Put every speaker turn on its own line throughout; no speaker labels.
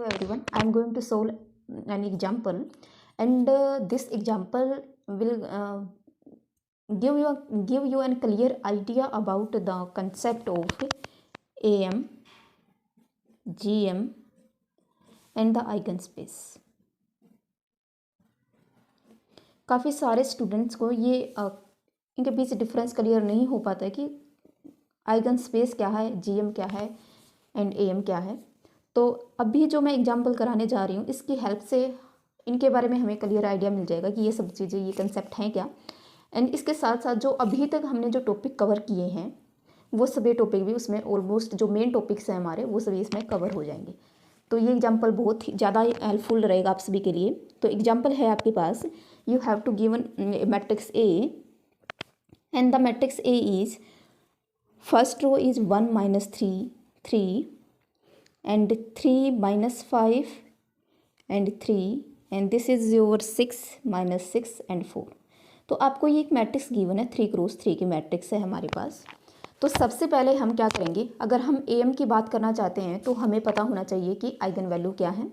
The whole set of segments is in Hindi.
Hello everyone, I am going to solve an example, and this example will give you a clear idea about the concept of AM, GM and the eigenspace. काफ़ी सारे स्टूडेंट्स को ये इनके बीच डिफरेंस क्लियर नहीं हो पाता है कि आइगन स्पेस क्या है, जीएम क्या है एंड एएम क्या है। तो अभी जो मैं एग्जांपल कराने जा रही हूँ इसकी हेल्प से इनके बारे में हमें क्लियर आइडिया मिल जाएगा कि ये सब चीज़ें, ये कंसेप्ट हैं क्या। एंड इसके साथ साथ जो अभी तक हमने जो टॉपिक कवर किए हैं वो सभी टॉपिक भी उसमें ऑलमोस्ट जो मेन टॉपिक्स हैं हमारे वो सभी इसमें कवर हो जाएंगे। तो ये एग्जाम्पल बहुत ही ज़्यादा हेल्पफुल रहेगा आप सभी के लिए। तो एग्जाम्पल है आपके पास, you have to given matrix A and the matrix A is first row is 1 - 3 3 and 3 - 5 and 3 and this is your 6 - 6 and 4। तो आपको ये एक मैट्रिक्स गिवन है, 3x3 की मैट्रिक्स है हमारे पास। तो सबसे पहले हम क्या करेंगे, अगर हम एम की बात करना चाहते हैं तो हमें पता होना चाहिए कि आइगन वैल्यू क्या है।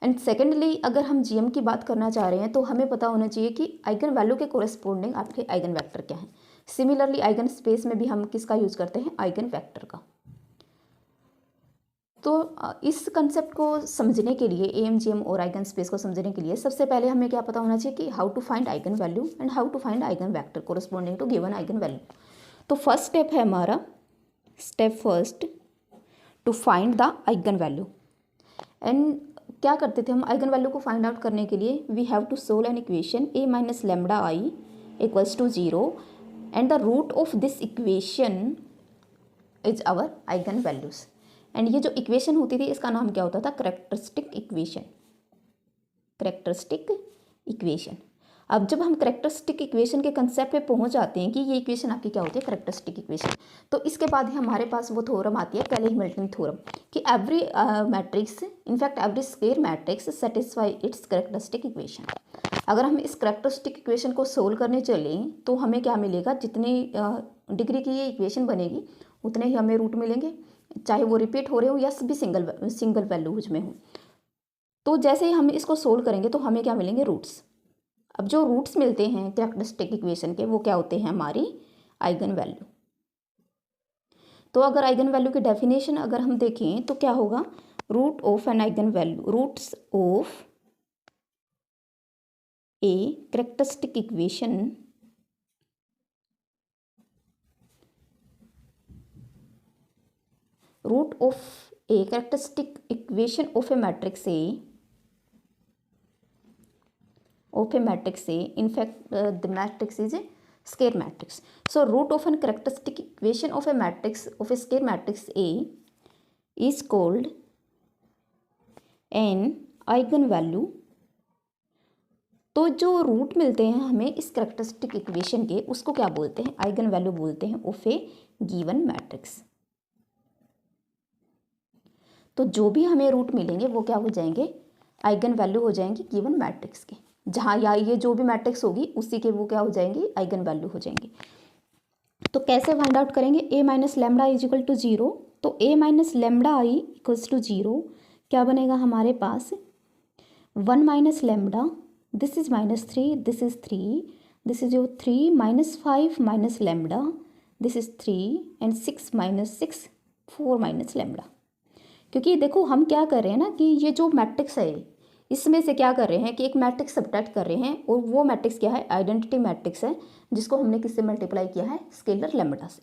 एंड सेकेंडली अगर हम जीएम की बात करना चाह रहे हैं तो हमें पता होना चाहिए कि आइगन वैल्यू के कोरेस्पोंडिंग आपके आइगन वेक्टर क्या है। सिमिलरली आइगन स्पेस में भी हम किसका यूज़ करते हैं, आइगन वेक्टर का। तो इस कंसेप्ट को समझने के लिए, एम जीएम और आइगन स्पेस को समझने के लिए सबसे पहले हमें क्या पता होना चाहिए कि how to find eigen value and how to find eigen vector corresponding to given eigen value. तो फर्स्ट स्टेप है हमारा, step first to find the eigen value. And क्या करते थे हम आइगन वैल्यू को फाइंड आउट करने के लिए, we have to solve an equation a - λI = 0 and the root of this equation is our eigen values. एंड ये जो इक्वेशन होती थी इसका नाम क्या होता था, करैक्टरिस्टिक इक्वेशन। Characteristic equation. अब जब हम करैक्टरिस्टिक इक्वेशन के कंसेप्ट पे पहुंच जाते हैं कि ये इक्वेशन आपकी क्या होती है, करैक्टरिस्टिक इक्वेशन, तो इसके बाद ही हमारे पास वो थ्योरम आती है, कैले हैमिल्टन थ्योरम, कि every matrix, in fact every square matrix satisfy it's characteristic equation. अगर हम इस करैक्टरिस्टिक इक्वेशन को सोल्व करने चलें तो हमें क्या मिलेगा, जितनी डिग्री की ये इक्वेशन बनेगी उतने ही हमें रूट मिलेंगे, चाहे वो रिपीट हो रहे हो या सभी सिंगल वैल्यूज में हो। तो जैसे ही हम इसको सोल्व करेंगे तो हमें क्या मिलेंगे, रूट्स। अब जो रूट्स मिलते हैं कैरेक्टरिस्टिक इक्वेशन के वो क्या होते हैं, हमारी आइगन वैल्यू। तो अगर आइगन वैल्यू की डेफिनेशन अगर हम देखें तो क्या होगा, root of an eigen value, roots of a characteristic equation root of a characteristic equation of a matrix A, in fact the matrix is a square matrix. So root of a characteristic equation of a matrix, of a square matrix A is called an eigenvalue। तो जो रूट मिलते हैं हमें इस कैरेक्टरिस्टिक इक्वेशन के उसको क्या बोलते हैं, आइगन वैल्यू बोलते हैं ऑफ ए गिवन मैट्रिक्स। तो जो भी हमें रूट मिलेंगे वो क्या हो जाएंगे, आइगन वैल्यू हो जाएंगे गिवन मैट्रिक्स के, जहाँ या ये जो भी मैट्रिक्स होगी उसी के वो क्या हो जाएंगे, आइगन वैल्यू हो जाएंगे। तो कैसे फाइंड आउट करेंगे, a - λ = 0। तो a - λI = 0 क्या बनेगा हमारे पास, 1 - λ, this is -3, this is 3, this is your 3 - 5 - λ, this is 3 and 6 - 6 4 - λ। क्योंकि देखो हम क्या कर रहे हैं ना कि ये जो मैट्रिक्स है इसमें से क्या कर रहे हैं कि एक मैट्रिक्स सब्ट्रैक्ट कर रहे हैं, और वो मैट्रिक्स क्या है, आइडेंटिटी मैट्रिक्स है, जिसको हमने किससे मल्टीप्लाई किया है, स्केलर लैम्ब्डा से।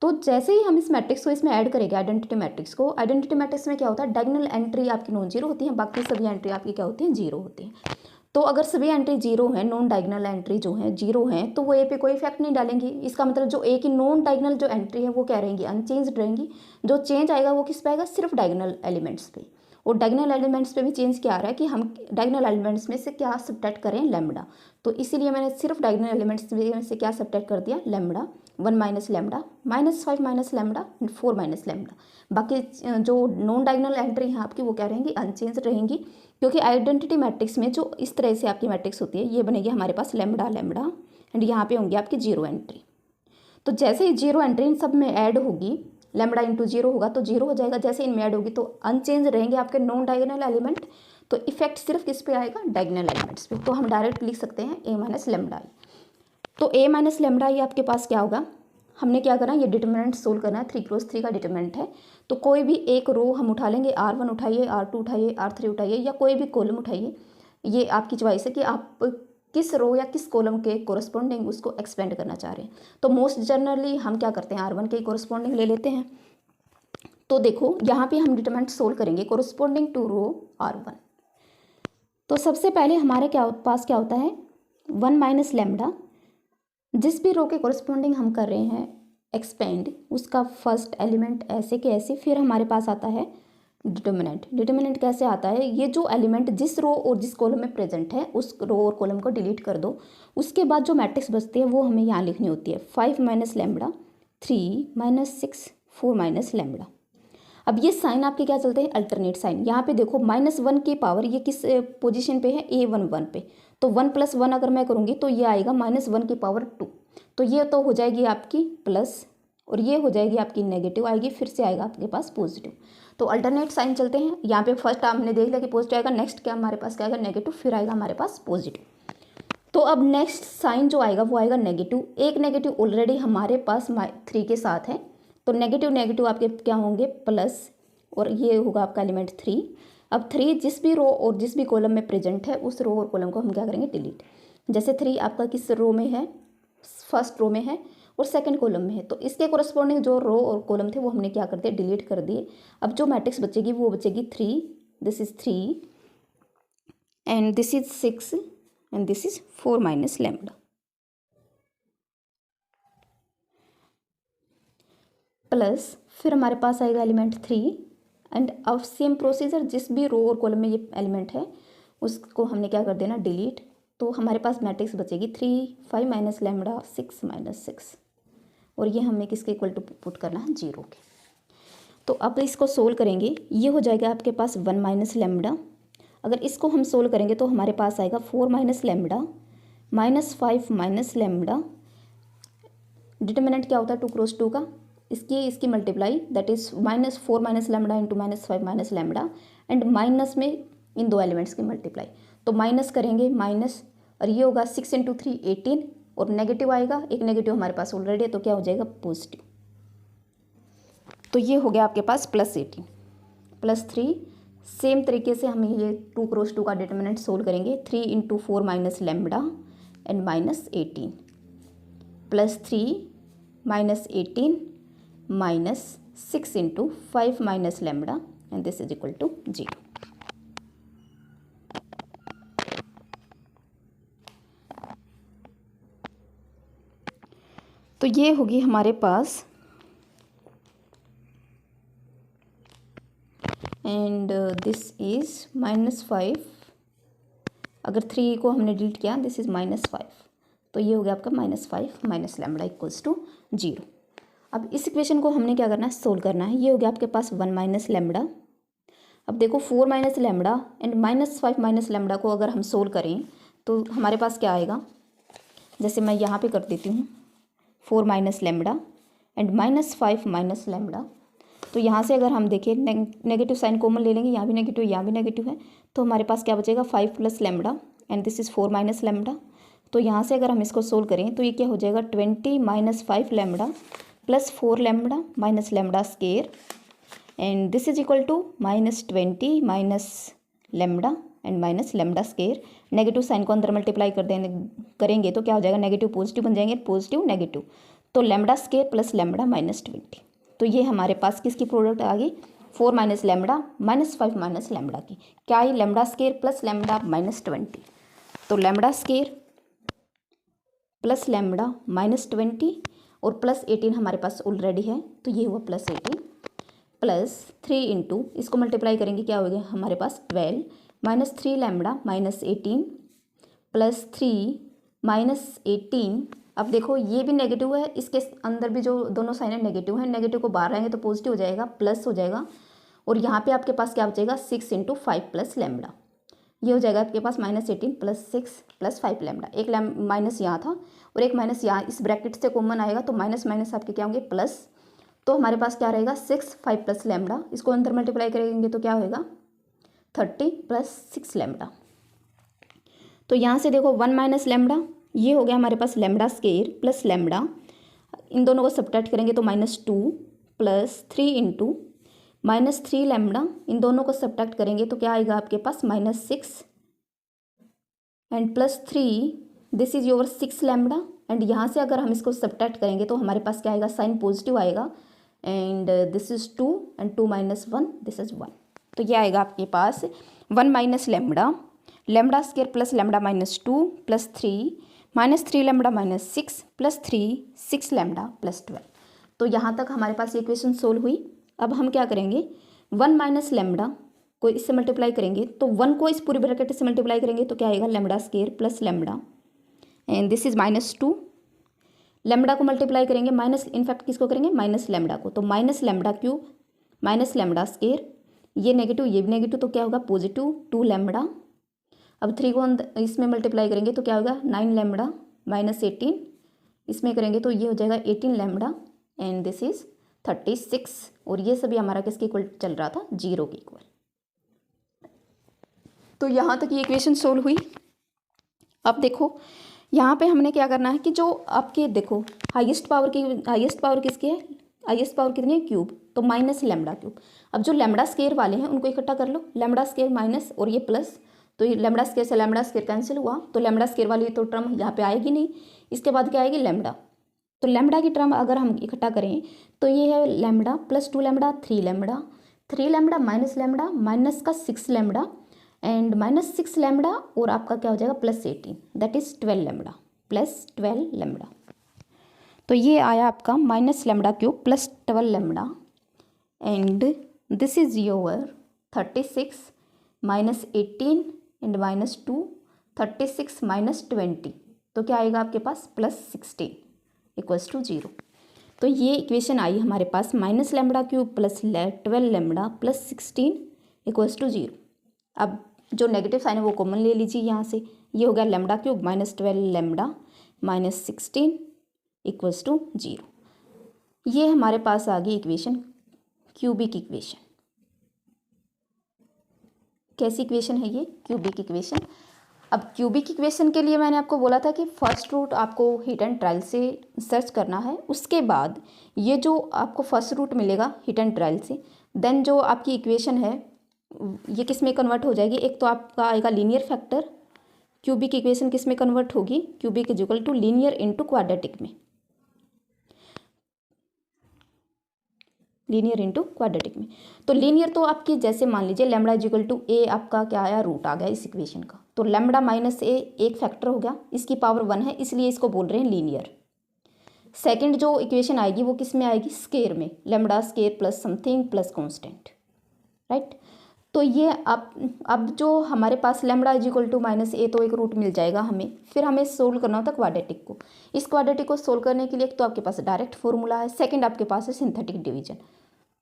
तो जैसे ही हम इस मैट्रिक्स को इसमें ऐड करेंगे, आइडेंटिटी मैट्रिक्स को, आइडेंटिटी मैट्रिक्स में क्या होता है, डायगोनल एंट्री आपकी नॉन जीरो होती है, बाकी सभी एंट्री आपकी क्या होती हैं, जीरो होती हैं। तो अगर सभी एंट्री जीरो हैं, नॉन डायगोनल एंट्री जो है जीरो हैं, तो वो ए पे कोई इफेक्ट नहीं डालेंगी। इसका मतलब जो ए की नॉन डायगोनल जो एंट्री है वो क्या रहेंगी, अनचेंज्ड रहेंगी। जो चेंज आएगा वो किस पे आएगा, सिर्फ डायगोनल एलिमेंट्स पे। और डायगोनल एलिमेंट्स पे भी चेंज क्या आ रहा है कि हम डायगोनल एलिमेंट्स में से क्या सब्ट्रैक्ट करें, लैम्ब्डा। तो इसीलिए मैंने सिर्फ डायगोनल एलिमेंट्स में से क्या सब्ट्रैक्ट कर दिया, लैम्ब्डा। 1 - λ, -5 - λ एंड 4 - λ। बाकी जो नॉन डायगोनल एंट्री हैं आपकी वो क्या रहेंगी, अनचेंज रहेंगी। क्योंकि आइडेंटिटी मैट्रिक्स में जो इस तरह से आपकी मैट्रिक्स होती है ये बनेगी हमारे पास लैम्ब्डा एंड यहाँ पे होंगी आपकी जीरो एंट्री। तो जैसे ही जीरो एंट्री इन सब में ऐड होगी लेमडा इंटू जीरो होगा तो जीरो हो जाएगा, जैसे इनमें ऐड होगी तो अनचेंज रहेंगे आपके नॉन डायगोनल एलिमेंट, तो इफेक्ट सिर्फ किस पे आएगा, डायगोनल एलिमेंट्स पे। तो हम डायरेक्ट लिख सकते हैं ए माइनस लेमडा आई। तो ए माइनस लेमडा आई आपके पास क्या होगा, हमने क्या करना है, ये डिटरमिनेंट सोल्व करना है, 3x3 का डिटरमिनेंट है। तो कोई भी एक रो हम उठा लेंगे, R1 उठाइए, R2 उठाइए, R3 उठाइए, या कोई भी कॉलम उठाइए, ये आपकी चॉइस है कि आप किस रो या किस कॉलम के कोरस्पॉन्डिंग उसको एक्सपेंड करना चाह रहे हैं। तो मोस्ट जनरली हम क्या करते हैं, R1 के कोरस्पॉन्डिंग ले लेते हैं। तो देखो यहाँ पे हम डिटरमिनेंट सोल्व करेंगे कोरस्पॉन्डिंग टू रो R1। तो सबसे पहले हमारे पास क्या होता है, 1 माइनस लेमडा, जिस भी रो के कोरस्पॉन्डिंग हम कर रहे हैं एक्सपेंड, उसका फर्स्ट एलिमेंट ऐसे के ऐसे, फिर हमारे पास आता है डिटरमिनेंट। डिटरमिनेंट कैसे आता है, ये जो एलिमेंट जिस रो और जिस कॉलम में प्रेजेंट है उस रो और कॉलम को डिलीट कर दो, उसके बाद जो मैट्रिक्स बचती है वो हमें यहाँ लिखनी होती है, 5 minus lambda, 3 minus 6, 4 minus lambda. अब ये साइन आपके क्या चलते हैं, अल्टरनेट साइन। यहाँ पे देखो -1 की पावर ये किस पोजीशन पे है, A11 पे, तो 1 + 1 अगर मैं करूँगी तो ये आएगा -1 की पावर 2, तो ये तो हो जाएगी आपकी प्लस, और ये हो जाएगी आपकी नेगेटिव आएगी, फिर से आएगा आपके पास पॉजिटिव। तो अल्टरनेट साइन चलते हैं। यहाँ पे फर्स्ट हमने देख लिया कि पॉजिटिव आएगा, नेक्स्ट क्या हमारे पास क्या आएगा, नेगेटिव, फिर आएगा हमारे पास पॉजिटिव। तो अब नेक्स्ट साइन जो आएगा वो आएगा नेगेटिव। एक नेगेटिव ऑलरेडी हमारे पास 3 के साथ है, तो नेगेटिव नेगेटिव आपके क्या होंगे, प्लस, और ये होगा आपका एलिमेंट 3। अब 3 जिस भी रो और जिस भी कॉलम में प्रेजेंट है उस रो और कॉलम को हम क्या करेंगे, डिलीट। जैसे 3 आपका किस रो में है, फर्स्ट रो में है और सेकंड कॉलम में है, तो इसके कोरस्पॉन्डिंग जो रो और कॉलम थे वो हमने क्या कर दिया, डिलीट कर दिए। अब जो मैट्रिक्स बचेगी वो बचेगी 3, this is 3 and this is 6 and this is 4 minus lambda, plus फिर हमारे पास आएगा एलिमेंट 3 एंड अब सेम प्रोसीजर, जिस भी रो और कॉलम में ये एलिमेंट है उसको हमने क्या कर देना, डिलीट। तो हमारे पास मैट्रिक्स बचेगी 3, 5 माइनस लेमडा, 6 माइनस 6, और ये हमें किसके इक्वल टू पुट करना है, 0 के। तो अब इसको सोल्व करेंगे, ये हो जाएगा आपके पास 1 माइनस लेमडा। अगर इसको हम सोल्व करेंगे तो हमारे पास आएगा 4 minus lambda -5 minus lambda. Determinant क्या होता है, 2 क्रॉस 2 का, इसकी multiply, that is -4 minus lambda into -5 minus lambda, and minus में इन दो एलिमेंट्स की मल्टीप्लाई। तो माइनस करेंगे माइनस, और ये होगा 6 × 3 18, और नेगेटिव आएगा, एक नेगेटिव हमारे पास ऑलरेडी है तो क्या हो जाएगा, पॉजिटिव। तो ये हो गया आपके पास +18 +3। सेम तरीके से हम ये 2 क्रॉस 2 का डिटरमिनेंट सोल्व करेंगे, 3 × 4 minus lambda and -18 +3 -18 -6 × 5 minus lambda and this is equal to 0। तो ये होगी हमारे पास, एंड दिस इज -5, अगर 3 को हमने डिलीट किया, दिस इज -5, तो ये हो गया आपका -5 माइनस लेमडा इक्वल्स टू 0। अब इस इक्वेशन को हमने क्या करना है, सोल्व करना है। ये हो गया आपके पास 1 माइनस लेमडा। अब देखो 4 minus lambda and -5 minus lambda को अगर हम सोल्व करें तो हमारे पास क्या आएगा, जैसे मैं यहाँ पे कर देती हूँ 4 minus lambda and -5 minus lambda. तो यहाँ से अगर हम देखें नेगेटिव साइन कॉमन ले लेंगे, यहाँ भी नेगेटिव यहाँ भी नेगेटिव है, तो हमारे पास क्या बचेगा, 5 plus lambda and this is 4 minus lambda. तो यहाँ से अगर हम इसको सोल्व करें तो ये क्या हो जाएगा, 20 - 5 lambda plus 4 lambda minus lambda square, and this is equal to -20 minus lambda and minus lambda square. Negative sign को अंदर मल्टीप्लाई करेंगे तो क्या हो जाएगा, नेगेटिव पॉजिटिव बन जाएंगे, पॉजिटिव नेगेटिव, तो लेमडा स्केयर प्लस लेमडा -20। तो ये हमारे पास किसकी प्रोडक्ट आ गई, 4 माइनस लेमडा -5 माइनस लेमडा की, क्या आई, लेमडा स्केयर प्लस लेमडा -20। तो लेमडा स्केयर प्लस लेमडा -20 और +18 हमारे पास ऑलरेडी है, तो ये हुआ +18 प्लस 3 इंटू, इसको मल्टीप्लाई करेंगे क्या हो गया हमारे पास 12 -3 लेमडा -18 प्लस 3 -18। अब देखो ये भी नेगेटिव है, इसके अंदर भी जो दोनों साइन है नेगेटिव है, नेगेटिव को बाहर आएंगे तो पॉजिटिव हो जाएगा, प्लस हो जाएगा, और यहाँ पे आपके पास क्या बचेगा, 6 × 5 प्लस लेमडा। ये हो जाएगा आपके पास -18 प्लस 6 प्लस 5 लेमडा। एक माइनस यहाँ था और एक माइनस यहाँ, इस ब्रैकेट से कॉमन आएगा तो माइनस माइनस आपके क्या होंगे प्लस। तो हमारे पास क्या रहेगा 6 5 प्लस लैम्बडा, इसको अंदर मल्टीप्लाई करेंगे तो क्या होएगा 30 प्लस 6 लैम्बडा। तो यहाँ से देखो 1 माइनस लैम्बडा, ये हो गया हमारे पास लैम्बडा स्क्वायर प्लस लैम्बडा, इन दोनों को सब्ट्रैक्ट करेंगे तो -2 प्लस 3 इंटू -3 लैम्बडा, इन दोनों को सब्ट्रैक्ट करेंगे तो क्या आएगा आपके पास -6 and plus 3, this is your 6 lambda. And यहाँ से अगर हम इसको सब्ट्रैक्ट करेंगे तो हमारे पास क्या आएगा, साइन पॉजिटिव आएगा, and this is 2 and 2 minus 1, this is 1। तो ये आएगा आपके पास 1 minus lambda, lambda square plus lambda -2 plus 3 -3 lambda -6 plus 3 6 lambda plus 12। तो यहाँ तक हमारे पास ये इक्वेशन सोल्व हुई। अब हम क्या करेंगे, 1 माइनस लैम्बडा को इससे मल्टीप्लाई करेंगे तो 1 को इस पूरी ब्रैकेट से मल्टीप्लाई करेंगे तो क्या आएगा lambda square plus lambda, and this is -2। Lambda को मल्टीप्लाई करेंगे माइनस, इनफैक्ट किसको करेंगे माइनस लैम्बडा को, तो minus lambda cube minus lambda square, ये नेगेटिव ये भी नेगेटिव तो क्या होगा पॉजिटिव 2 लैम्बडा। अब 3 को इसमें मल्टीप्लाई करेंगे तो क्या होगा 9 लैम्बडा -18, इसमें करेंगे तो ये हो जाएगा 18 लैम्बडा, एंड दिस इज 36। और ये सभी हमारा किसके इक्वल चल रहा था, 0 के इक्वल। तो यहाँ तक ये इक्वेशन सोल्व हुई। अब देखो यहाँ पे हमने क्या करना है कि जो आपके देखो हाईएस्ट पावर किसकी है, हाईएस्ट पावर कितनी है क्यूब, तो माइनस लैम्बडा क्यूब। अब जो लैम्बडा स्क्वायर वाले हैं उनको इकट्ठा कर लो, लैम्बडा स्क्वायर माइनस और ये प्लस, तो ये लैम्बडा स्क्वायर से लैम्बडा स्क्वायर कैंसिल हुआ, तो लैम्बडा स्क्वायर वाली तो टर्म यहाँ पे आएगी नहीं, इसके बाद क्या आएगी लैम्बडा। तो लैम्बडा की टर्म अगर हम इकट्ठा करें तो ये है lambda plus 2 lambda 3 lambda, 3 lambda minus lambda minus का 6 लैम्बडा, एंड -6 लैम्बडा और आपका क्या हो जाएगा +18, that is 12 lambda plus 12 lambda. तो ये आया आपका minus lambda cube plus 12 lambda, and this is your 36 -18 and -2, 36 -20, तो क्या आएगा आपके पास +16 इक्वल्स टू 0। तो ये इक्वेशन आई हमारे पास minus lambda cube plus 12 lambda plus 16 equals to 0। अब जो नेगेटिव साइन है वो कॉमन ले लीजिए यहाँ से, ये हो गया lambda cube -12 lambda -16 equals to 0। ये हमारे पास आ गई इक्वेशन, क्यूबिक इक्वेशन। कैसी इक्वेशन है ये, क्यूबिक इक्वेशन। अब क्यूबिक इक्वेशन के लिए मैंने आपको बोला था कि फर्स्ट रूट आपको हिट एंड ट्रायल से सर्च करना है, उसके बाद ये जो आपको फर्स्ट रूट मिलेगा हिट एंड ट्रायल से, देन जो आपकी इक्वेशन है ये किस में कन्वर्ट हो जाएगी, एक तो आपका आएगा लीनियर फैक्टर, क्यूबिक इक्वेशन किस में कन्वर्ट होगी, cubic is equal to linear into quadratic में, लीनियर इनटू क्वाड्रेटिक में। तो लीनियर तो आपकी जैसे मान लीजिए lambda is equal to a, आपका क्या आया रूट आ गया इस इक्वेशन का, तो लैम्बडा माइनस ए एक फैक्टर हो गया, इसकी पावर 1 है इसलिए इसको बोल रहे हैं लीनियर। सेकंड जो इक्वेशन आएगी वो किस में आएगी, स्केयर में, lambda square plus something plus constant, right. तो ये अब जो हमारे पास lambda is equal to -a तो एक रूट मिल जाएगा हमें, फिर हमें सोल्व करना होता है क्वाड्रेटिक को। इस क्वाड्रेटिक को सोल्व करने के लिए एक तो आपके पास डायरेक्ट फॉर्मूला है, सेकंड आपके पास है सिंथेटिक डिवीजन।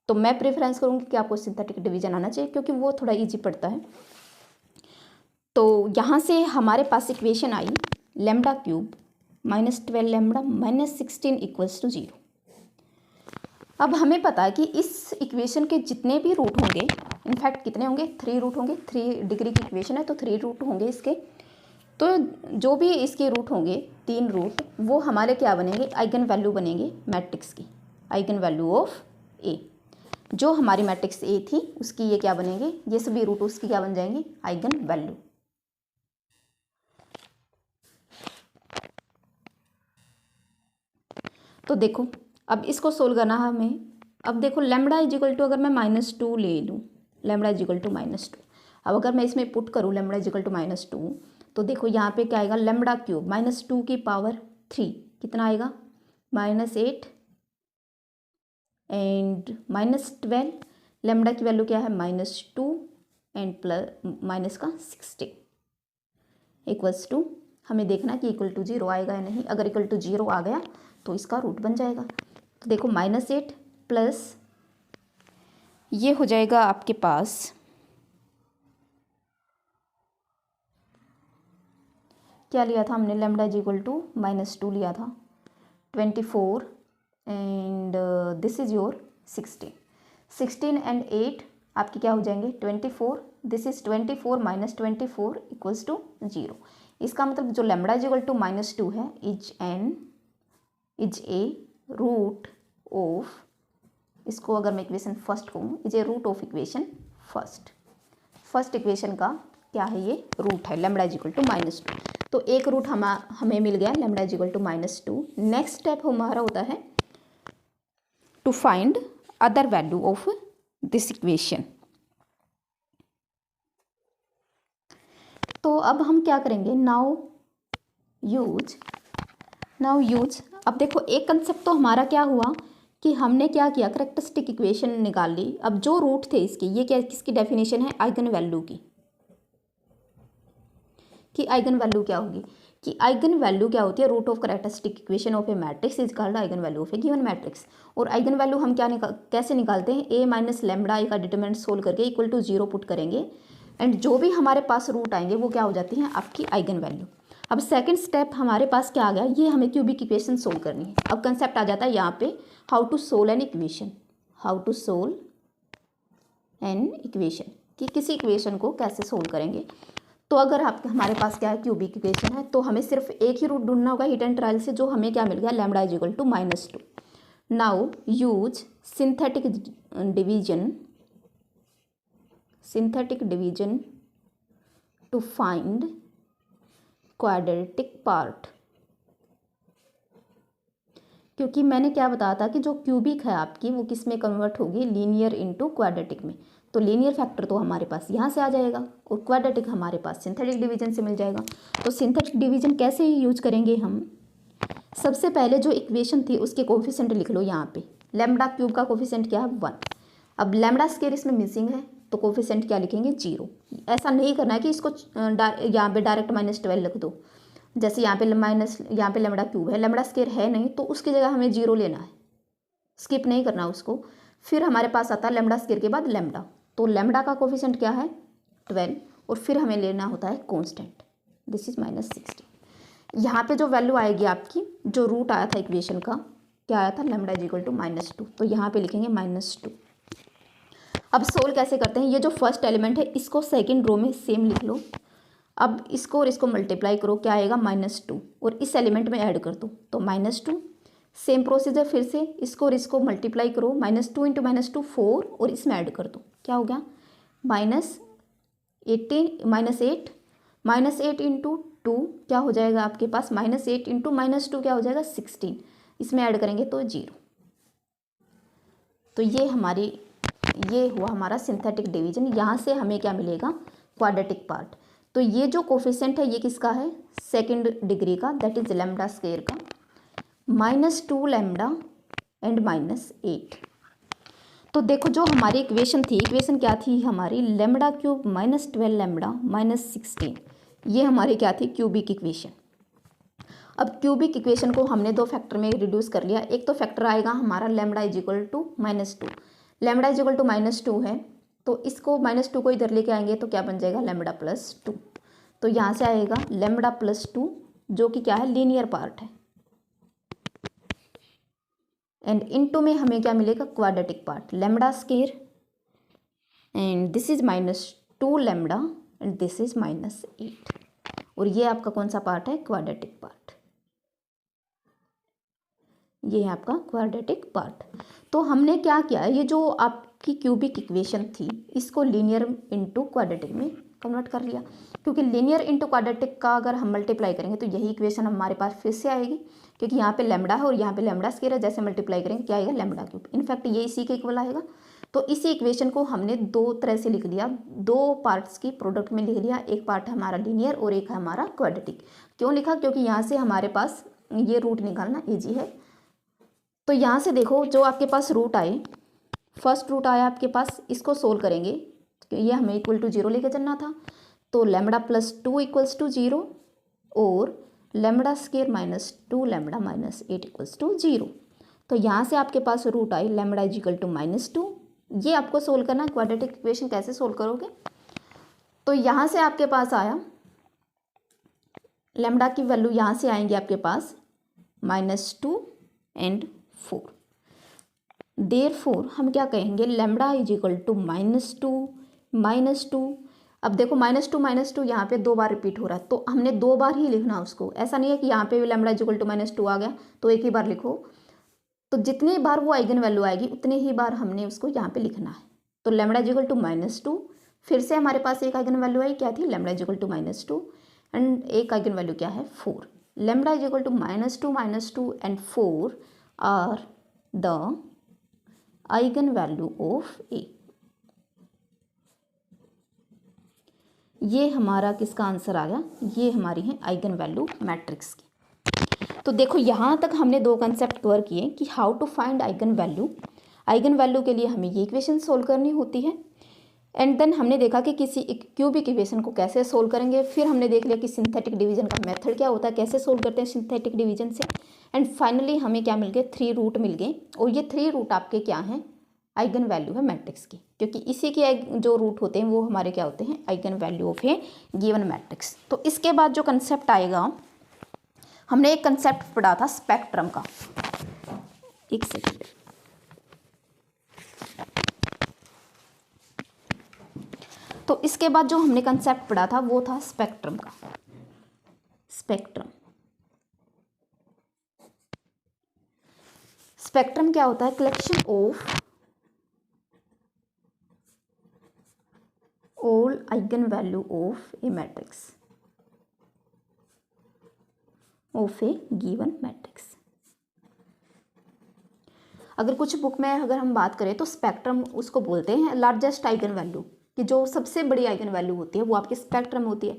तो मैं प्रेफरेंस करूँगी कि आपको सिंथेटिक डिवीजन आना चाहिए क्योंकि वो थोड़ा ईजी पड़ता है। तो यहाँ से हमारे पास इक्वेशन आई lambda cube -12 lambda -16 equals to 0। अब हमें पता है कि इस इक्वेशन के जितने भी रूट होंगे, इनफैक्ट कितने होंगे 3 रूट होंगे, 3 डिग्री की इक्वेशन है तो 3 रूट होंगे इसके। तो जो भी इसके रूट होंगे 3 रूट, वो हमारे क्या बनेंगे, आइगन वैल्यू बनेंगे मैट्रिक्स की, आइगन वैल्यू ऑफ ए। जो हमारी मैट्रिक्स ए थी उसकी ये क्या बनेंगे, ये सभी रूट उसकी क्या बन जाएंगे, आइगन वैल्यू। तो देखो अब इसको सोल्व करना है हमें। अब देखो लैम्बडा इज इक्वल टू अगर मैं -2 ले लूँ, लैम्बडा इज इक्वल टू -2, अब अगर मैं इसमें पुट करूँ लैम्बडा इज इक्वल टू -2, तो देखो यहाँ पे क्या आएगा, लैम्बडा क्यूब -2 की पावर 3 कितना आएगा, -8 एंड -12, लैम्बडा की वैल्यू क्या है -2 एंड प्लस माइनस का 60 इक्वल्स टू, हमें देखना कि इक्वल टू 0 आएगा या नहीं। अगर इक्वल टू 0 आ गया तो इसका रूट बन जाएगा। तो देखो -8 प्लस ये हो जाएगा आपके पास क्या लिया था हमने, लैम्बडा इज इक्वल टू -2 लिया था, 24 and this is your 16 and 8 आपके क्या हो जाएंगे 24, this is 24 minus 24 equals to 0। इसका मतलब जो लैम्बडा इज इक्वल टू -2 है इज ए रूट ऑफ, इसको अगर मैं इक्वेशन फर्स्ट कहूँ, is a root of equation first equation का क्या है, ये रूट है लैम्बडा इज इक्वल टू -2। तो एक रूट हमें मिल गया lambda is equal to -2। Next step हमारा होता है to find other value of this equation. तो अब हम क्या करेंगे, नाउ यूज अब देखो एक कंसेप्ट तो हमारा क्या हुआ कि हमने क्या किया, कैरेक्टरिस्टिक इक्वेशन निकाल ली। अब जो रूट थे इसके, ये क्या किसकी डेफिनेशन है, आइगन वैल्यू की, कि आइगन वैल्यू क्या होगी, कि आइगन वैल्यू क्या होती है, root of characteristic equation of a matrix is called eigen value of a given matrix. और आइगन वैल्यू हम क्या कैसे निकालते हैं, ए माइनस लैम्बडा का डिटरमिनेंट सोल्व करके इक्वल टू 0 पुट करेंगे, एंड जो भी हमारे पास रूट आएंगे वो क्या हो जाती हैं, आपकी आइगन वैल्यू। अब सेकंड स्टेप हमारे पास क्या आ गया, ये हमें क्यूबिक इक्वेशन सोल्व करनी है। अब कंसेप्ट आ जाता है यहाँ पे, how to solve an equation, कि किसी इक्वेशन को कैसे सोल्व करेंगे। तो अगर हमारे पास क्या है, क्यूबिक इक्वेशन है, तो हमें सिर्फ एक ही रूट ढूंढना होगा हिट एंड ट्रायल से, जो हमें क्या मिल गया, lambda is equal to -2। Now use synthetic division to find quadratic part. क्योंकि मैंने क्या बताया था कि जो क्यूबिक है आपकी वो किस में कन्वर्ट होगी, लीनियर इनटू क्वाड्रेटिक में। तो लीनियर फैक्टर तो हमारे पास यहाँ से आ जाएगा और क्वाड्रेटिक हमारे पास सिंथेटिक डिवीजन से मिल जाएगा। तो सिंथेटिक डिवीजन कैसे यूज करेंगे हम, सबसे पहले जो इक्वेशन थी उसके कोफिशिएंट लिख लो यहाँ पे। लैम्बडा क्यूब का कोफिशिएंट क्या है, 1। अब लैम्बडा स्क्वायर इसमें मिसिंग है, तो कोफिशिएंट क्या लिखेंगे, 0। ऐसा नहीं करना है कि इसको यहाँ पे डायरेक्ट -12 लिख दो, जैसे यहाँ पे लैम्बडा क्यूब है, लैम्बडा स्क्वायर है नहीं, तो उसकी जगह हमें 0 लेना है, स्किप नहीं करना उसको। फिर हमारे पास आता है लैम्बडा स्क्वायर के बाद लैम्बडा, तो लैम्बडा का कोफिशिएंट क्या है 12, और फिर हमें लेना होता है कांस्टेंट, दिस इज -16। यहाँ पे जो वैल्यू आएगी आपकी, जो रूट आया था इक्वेशन का, क्या आया था, लैम्बडा इज इक्वल टू -2, तो यहाँ पे लिखेंगे -2। अब सोल्व कैसे करते हैं, ये जो फर्स्ट एलिमेंट है इसको सेकंड रो में सेम लिख लो। अब इसको और इसको मल्टीप्लाई करो, क्या आएगा, -2, और इस एलिमेंट में ऐड कर दो, तो -2। सेम प्रोसीजर फिर से, इसको और इसको मल्टीप्लाई करो, -2 इंटू -2 4, और इसमें ऐड कर दो, क्या हो गया, -8 इंटू 2 क्या हो जाएगा आपके पास, -8 इंटू -2 क्या हो जाएगा, 16। इसमें ऐड करेंगे तो 0। तो ये हुआ हमारा सिंथेटिक डिवीजन। यहाँ से हमें क्या मिलेगा, क्वाड्रेटिक पार्ट। तो ये जो कोफिशिएंट है ये किसका है, सेकंड डिग्री का, दैट इज लैम्बडा स्क्वायर का, -2 लैम्बडा एंड -8। तो देखो जो हमारी इक्वेशन थी, इक्वेशन क्या थी हमारी, लैम्बडा क्यूब -12 लैम्बडा -16, ये हमारी क्या थी, क्यूबिक इक्वेशन। अब क्यूबिक इक्वेशन को हमने दो फैक्टर में रिड्यूस कर लिया। एक तो फैक्टर आएगा हमारा lambda is equal to -2, lambda is equal to -2 है, तो इसको -2 को इधर लेके आएंगे तो क्या बन जाएगा, लैम्बडा +2। तो यहाँ से आएगा लैम्बडा +2, जो कि क्या है, लीनियर पार्ट है, एंड इनटू में हमें क्या मिलेगा, quadratic part, lambda square, and this is -2 lambda and this is -8, और ये आपका कौन सा पार्ट है, क्वाड्रेटिक पार्ट। ये है आपका क्वाड्रेटिक पार्ट। तो हमने क्या किया, ये जो आपकी क्यूबिक इक्वेशन थी इसको लीनियर इनटू क्वाड्रेटिक में कन्वर्ट कर लिया, क्योंकि लीनियर इनटू क्वाड्रेटिक का अगर हम मल्टीप्लाई करेंगे तो यही इक्वेशन हमारे पास फिर से आएगी, क्योंकि यहाँ पे लैम्बडा है और यहाँ पे लैम्बडा स्क्वायर है, जैसे मल्टीप्लाई करेंगे क्या आएगा, लैम्बडा क्यूब। इनफैक्ट ये इसी के इक्वल आएगा। तो इसी इक्वेशन को हमने दो तरह से लिख लिया, दो पार्ट्स की प्रोडक्ट में लिख लिया, एक पार्ट है हमारा लीनियर और एक है हमारा क्वाड्रेटिक। क्यों लिखा, क्योंकि यहाँ से हमारे पास ये रूट निकालना ईजी है। तो यहाँ से देखो जो आपके पास रूट आए, फर्स्ट रूट आया आपके पास, इसको सोल्व करेंगे, ये हमें इक्वल टू 0 लेके चलना था, तो लैम्बडा +2 इक्वल्स टू 0 और lambda square -2 lambda -8 equals to 0। तो यहाँ से आपके पास रूट आई लैम्बडा इज इक्वल टू -2, ये आपको सोल्व करना है। क्वाड्रेटिक इक्वेशन कैसे सोल्व करोगे, तो यहाँ से आपके पास आया लैम्बडा की वैल्यू, यहाँ से आएंगे आपके पास -2 एंड 4, देयरफॉर हम क्या कहेंगे, लैम्बडा इज इक्वल टू -2 अब देखो -2 यहाँ पे 2 बार रिपीट हो रहा है, तो हमने 2 बार ही लिखना उसको। ऐसा नहीं है कि यहाँ पे भी लैम्बडा इज इक्वल टू -2 आ गया तो एक ही बार लिखो। तो जितनी बार वो आइगन वैल्यू आएगी उतनी ही बार हमने उसको यहाँ पे लिखना है। तो लैम्बडा इज इक्वल टू -2, फिर से हमारे पास एक आइगन वैल्यू आई, क्या थी, lambda is equal to -2 and एक आइगन वैल्यू क्या है, 4। Lambda is equal to -2 and 4 are the eigen value of A. ये हमारा किसका आंसर आ गया, ये हमारी है आइगन वैल्यू मैट्रिक्स की। तो देखो यहाँ तक हमने 2 कंसेप्ट कवर किए कि how to find eigen value. Eigen value के लिए हमें ये इक्वेशन सोल्व करनी होती है एंड देन हमने देखा कि किसी क्यूबिक इक्वेशन को कैसे सोल्व करेंगे। फिर हमने देख लिया कि सिंथेटिक डिवीजन का मेथड क्या होता है, कैसे सोल्व करते हैं सिंथेटिक डिवीजन से। एंड फाइनली हमें क्या मिल गए, 3 रूट मिल गए। और ये 3 रूट आपके क्या हैं, आइगन वैल्यू है मैट्रिक्स की, क्योंकि इसी के जो रूट होते हैं वो हमारे क्या होते हैं, eigen value of a given matrix. तो इसके बाद जो कंसेप्ट आएगा, हमने एक कंसेप्ट पढ़ा था स्पेक्ट्रम का, एक सेकेंड। तो इसके बाद जो हमने कंसेप्ट पढ़ा था वो था स्पेक्ट्रम का। स्पेक्ट्रम क्या होता है, collection of all eigen value of a matrix, of a given matrix. अगर कुछ बुक में अगर हम बात करें तो स्पेक्ट्रम उसको बोलते हैं लार्जेस्ट आइगन वैल्यू, कि जो सबसे बड़ी आइगन वैल्यू होती है वो आपकी स्पेक्ट्रम होती है।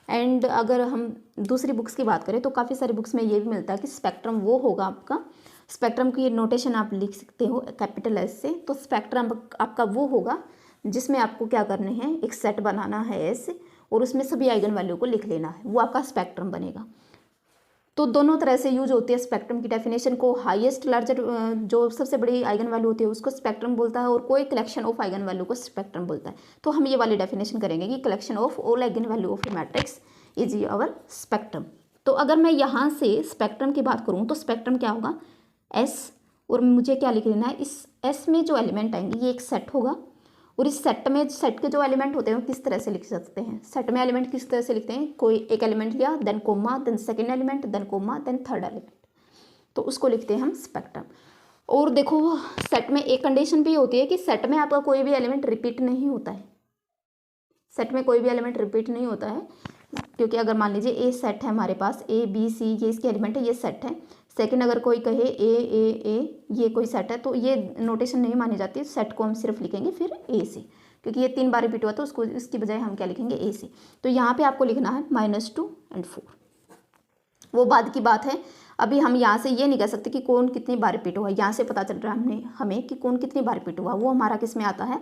एंड अगर हम दूसरी बुक्स की बात करें तो काफ़ी सारी बुक्स में ये भी मिलता है कि स्पेक्ट्रम वो होगा आपका, स्पेक्ट्रम की नोटेशन आप लिख सकते हो कैपिटल एस से। तो स्पेक्ट्रम आपका वो होगा जिसमें आपको क्या करने हैं, एक सेट बनाना है एस, और उसमें सभी आइगन वैल्यू को लिख लेना है, वो आपका स्पेक्ट्रम बनेगा। तो दोनों तरह से यूज होती है स्पेक्ट्रम की डेफिनेशन को। हाईएस्ट लार्जर जो सबसे बड़ी आइगन वैल्यू होती है उसको स्पेक्ट्रम बोलता है, और कोई कलेक्शन ऑफ आइगन वैल्यू को स्पेक्ट्रम बोलता है। तो हम ये वाली डेफिनेशन करेंगे कि collection of all eigen value of a matrix is our spectrum. तो अगर मैं यहाँ से स्पेक्ट्रम की बात करूँ तो स्पेक्ट्रम क्या होगा, एस, और मुझे क्या लिख लेना है, इस एस में जो एलिमेंट आएंगे ये एक सेट होगा, और इस सेट में सेट के जो एलिमेंट होते हैं वो किस तरह से लिख सकते हैं, सेट में एलिमेंट किस तरह से लिखते हैं, कोई एक एलिमेंट लिया, then comma, then second element, then comma, then third element, तो उसको लिखते हैं हम स्पेक्ट्रम। और देखो सेट में एक कंडीशन भी होती है कि सेट में आपका कोई भी एलिमेंट रिपीट नहीं होता है, सेट में कोई भी एलिमेंट रिपीट नहीं होता है, क्योंकि अगर मान लीजिए ए सेट है हमारे पास, ए बी सी ये इसके एलिमेंट है, ये सेट है। सेकंड अगर कोई कहे ए ये कोई सेट है तो ये नोटेशन नहीं मानी जाती, सेट को हम सिर्फ लिखेंगे फिर ए से, क्योंकि ये 3 बार रिपीट हुआ तो उसको इसकी बजाय हम क्या लिखेंगे, ए से। तो यहाँ पे आपको लिखना है -2 एंड 4, वो बाद की बात है। अभी हम यहाँ से ये नहीं कह सकते कि कौन कितनी बार रिपीट हुआ, यहाँ से पता चल रहा है हमें कि कौन कितनी बार रिपीट हुआ, वो हमारा किस में आता है,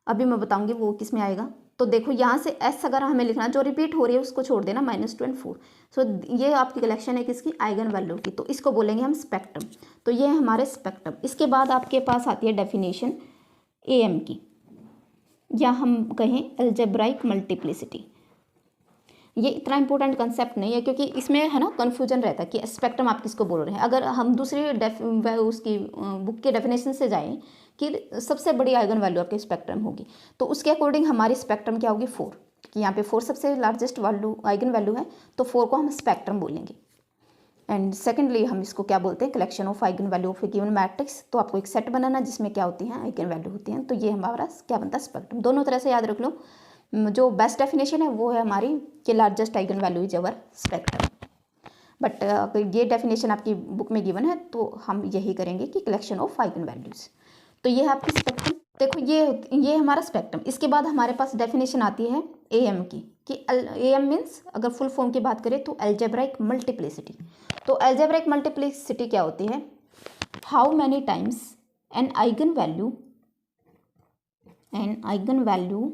अभी मैं बताऊंगी वो किस में आएगा। तो देखो यहाँ से एस अगर हमें लिखना, जो रिपीट हो रही है उसको छोड़ देना, -2 एंड 4। सो ये आपकी कलेक्शन है किसकी, आइगन वैल्यू की, तो इसको बोलेंगे हम स्पेक्ट्रम। तो ये है हमारे स्पेक्ट्रम। इसके बाद आपके पास आती है डेफिनेशन एएम की, या हम कहें अलजेब्राइक मल्टीप्लिसिटी। ये इतना इंपॉर्टेंट कंसेप्ट नहीं है, क्योंकि इसमें है ना कन्फ्यूजन रहता है कि स्पेक्ट्रम आप किसको बोल रहे हैं। अगर हम दूसरी उसकी बुक के डेफिनेशन से जाएं कि सबसे बड़ी आइगन वैल्यू आपके स्पेक्ट्रम होगी, तो उसके अकॉर्डिंग हमारी स्पेक्ट्रम क्या होगी, 4, कि यहाँ पे 4 सबसे लार्जेस्ट वैल्यू आइगन वैल्यू है, तो 4 को हम स्पेक्ट्रम बोलेंगे। एंड सेकेंडली हम इसको क्या बोलते हैं, collection of eigen value of a given matrix. तो आपको एक सेट बनाना जिसमें क्या होती हैं, आइगन वैल्यू होती हैं, तो ये हमारा क्या बनता है, स्पेक्ट्रम। दोनों तरह से याद रख लो, जो बेस्ट डेफिनेशन है वो है हमारी कि largest eigen value is our spectrum. But अगर ये डेफिनेशन आपकी बुक में गिवन है तो हम यही करेंगे कि कलेक्शन ऑफ आइगन वैल्यूज। तो ये है आपकी स्पेक्ट्रम। देखो ये हमारा स्पेक्ट्रम। इसके बाद हमारे पास डेफिनेशन आती है एएम की, कि एएम मीन्स अगर फुल फॉर्म की बात करें तो अलजेब्राइक मल्टीप्लिसिटी। तो अलजेब्राइक मल्टीप्लिसिटी क्या होती है, how many times N eigen value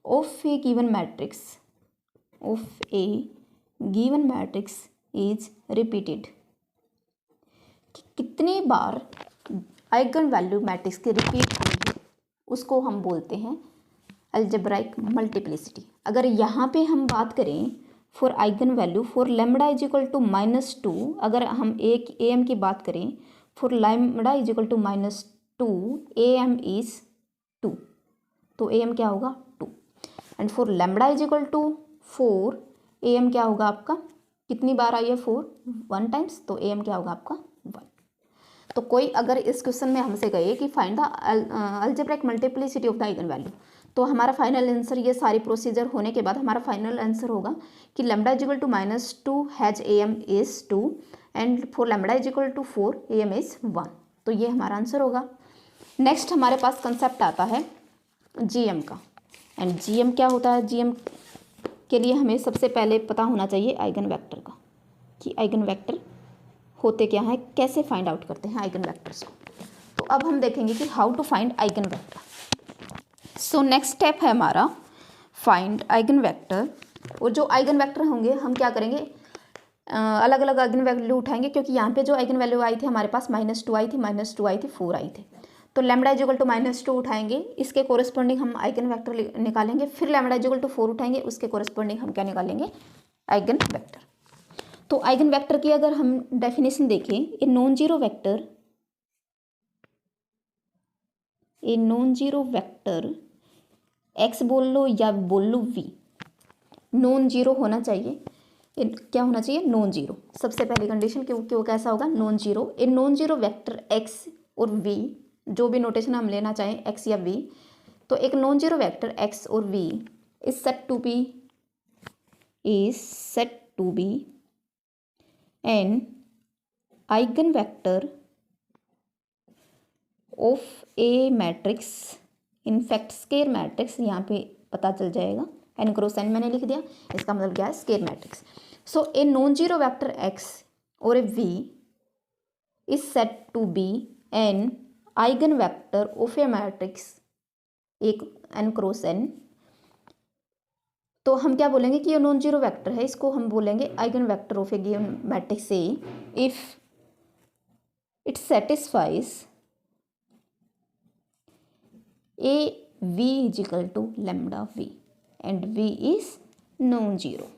of a given matrix is repeated, कि कितनी बार आइगन वैल्यू मैट्रिक्स की रिपीट होगी उसको हम बोलते हैं अलजेब्राइक मल्टीप्लिसिटी। अगर यहाँ पे हम बात करें for eigen value for lambda is equal to -2, अगर हम एक एम की बात करें for lambda is equal to -2 AM is 2, तो AM क्या होगा 2। And for lambda is equal to 4 AM क्या होगा आपका, कितनी बार आई है 4, 1 टाइम्स, तो AM क्या होगा आपका 1। तो कोई अगर इस क्वेश्चन में हमसे कहे कि find the algebraic multiplicity of the eigen value, तो हमारा फाइनल आंसर, ये सारी प्रोसीजर होने के बाद हमारा फाइनल आंसर होगा कि lambda is equal to -2 has AM is 2 and for lambda is equal to 4 AM is 1, तो ये हमारा आंसर होगा। नेक्स्ट हमारे पास कंसेप्ट आता है GM का। एंड GM क्या होता है, GM के लिए हमें सबसे पहले पता होना चाहिए आइगन वेक्टर का, कि आइगन वेक्टर होते क्या हैं, कैसे फाइंड आउट करते हैं आइगन वेक्टर्स को। तो अब हम देखेंगे कि how to find eigen vector. So next step है हमारा फाइंड आइगन वेक्टर। और जो आइगन वेक्टर होंगे हम क्या करेंगे, अलग अलग आइगन वैल्यू उठाएंगे, क्योंकि यहाँ पे जो आइगन वैल्यू आई थी हमारे पास -2 आई थी, -2 आई थी, 4 आई थी। तो लैम्बडा इज इक्वल टू -2 उठाएंगे, इसके कोरिस्पॉन्डिंग हम आइगन वेक्टर निकालेंगे। फिर लैम्बडा इज इक्वल टू 4 उठाएंगे, उसके कोरिस्पॉन्डिंग हम क्या निकालेंगे, आइगन वेक्टर। तो आइगन वेक्टर की अगर हम डेफिनेशन देखें, ए नॉन जीरो वेक्टर एक्स बोल लो या बोल लो वी, नॉन जीरो होना चाहिए। क्या होना चाहिए, नॉन जीरो। सबसे पहली कंडीशन कि वो कैसा होगा, नॉन जीरो। ए नॉन जीरो वेक्टर एक्स और वी, जो भी नोटेशन हम लेना चाहें एक्स या वी, तो एक नॉन जीरो वेक्टर एक्स और v is set to be an eigen vector of a matrix, in fact square matrix, यहाँ पे पता चल जाएगा, एन क्रॉस एन मैंने लिख दिया, इसका मतलब क्या है, square matrix. So a non zero vector x और A we is set to be an eigen vector of a matrix, एक एन क्रॉस एन। तो हम क्या बोलेंगे कि ये नॉन जीरो वेक्टर है, इसको हम बोलेंगे eigen vector of a given matrix A if it satisfies A we is equal to lambda v and v is non zero.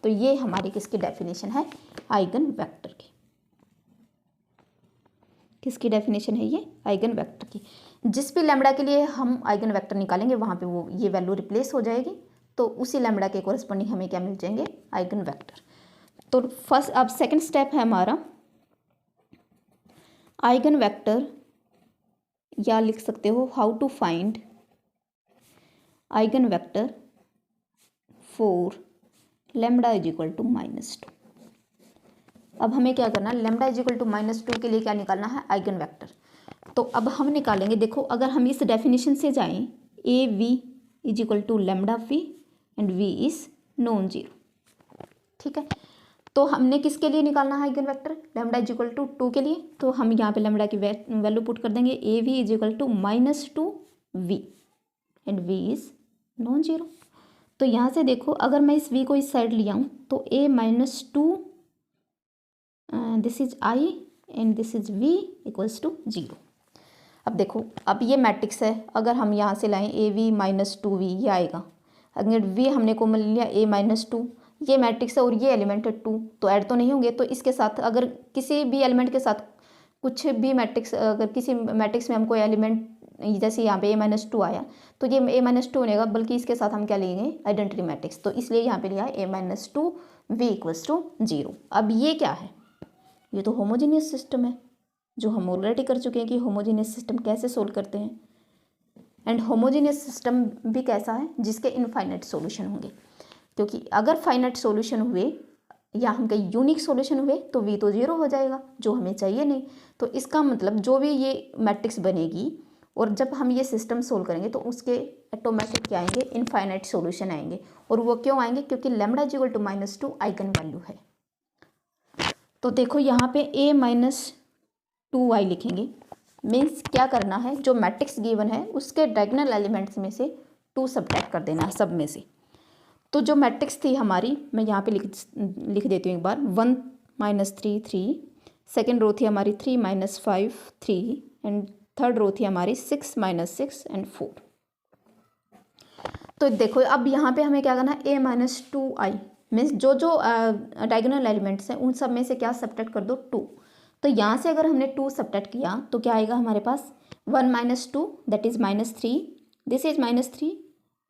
तो ये हमारी किसकी डेफिनेशन है, आइगन वेक्टर की। किसकी डेफिनेशन है ये, आइगन वेक्टर की। जिस भी लैम्बडा के लिए हम आइगन वेक्टर निकालेंगे वहाँ पे वो ये वैल्यू रिप्लेस हो जाएगी, तो उसी लैम्बडा के कोरस्पॉन्डिंग हमें क्या मिल जाएंगे, आइगन वेक्टर। तो फर्स्ट, अब सेकंड स्टेप है हमारा आइगन वेक्टर, या लिख सकते हो how to find eigen vector for lambda is equal to -2। अब हमें क्या करना है, लैम्बडा इज इक्वल टू -2 के लिए क्या निकालना है, आइगन वेक्टर। तो अब हम निकालेंगे, देखो अगर हम इस डेफिनेशन से जाएं, A we is equal to lambda v and v is non zero, ठीक है। तो हमने किसके लिए निकालना है eigen vector, lambda is equal to 2 के लिए। तो हम यहाँ पे लैम्बडा की वैल्यू पुट कर देंगे, A we is equal to -2 v and v is non zero. तो यहाँ से देखो, अगर मैं इस v को इस साइड ले आऊँ तो a -2 this is i and this is v equals to 0। अब देखो, अब ये मैट्रिक्स है, अगर हम यहाँ से लाएं a v -2v, ये आएगा। अगर v हमने कॉमन लिया a -2, ये मैट्रिक्स है और ये एलिमेंट है 2, तो ऐड तो नहीं होंगे। तो इसके साथ अगर किसी भी एलिमेंट के साथ कुछ भी मैट्रिक्स, अगर किसी मैट्रिक्स में हम कोई एलिमेंट, जैसे यहाँ पे a -2 आया, तो ये a -2 बनेगा, बल्कि इसके साथ हम क्या लेंगे, आइडेंटिटी मैट्रिक्स। तो इसलिए यहाँ पे लिया है a -2 v इक्वल्स टू 0। अब ये क्या है, ये तो होमोजीनियस सिस्टम है, जो हम ऑलरेडी कर चुके हैं कि होमोजीनियस सिस्टम कैसे सोल्व करते हैं। एंड होमोजीनियस सिस्टम भी कैसा है, जिसके इनफाइनाइट सॉल्यूशन होंगे, क्योंकि अगर फाइनाइट सॉल्यूशन हुए या हम कहीं यूनिक सॉल्यूशन हुए तो v तो 0 हो जाएगा, जो हमें चाहिए नहीं। तो इसका मतलब जो भी ये मैट्रिक्स बनेगी और जब हम ये सिस्टम सोल्व करेंगे तो उसके ऑटोमेटिक क्या आएंगे, इनफाइनाइट सॉल्यूशन आएंगे। और वो क्यों आएंगे, क्योंकि lambda is equal to -2 eigen value है। तो देखो यहाँ पे a -2i लिखेंगे, मीन्स क्या करना है, जो मैट्रिक्स गिवन है उसके डायगोनल एलिमेंट्स में से 2 सब्ट्रैक्ट कर देना है, सब में से। तो जो मैट्रिक्स थी हमारी, मैं यहाँ पे लिख देती हूँ एक बार, 1 -3 3, सेकेंड रो थी हमारी 3 -5 3 एंड थर्ड रो थी हमारी 6 -6 एंड 4। तो देखो अब यहाँ पे हमें क्या करना है, a -2i मीन्स जो डायगोनल एलिमेंट्स हैं उन सब में से क्या सब्ट्रैक्ट कर दो 2। तो यहाँ से अगर हमने 2 सब्ट्रैक्ट किया तो क्या आएगा हमारे पास 1 - 2 that is -3, this is -3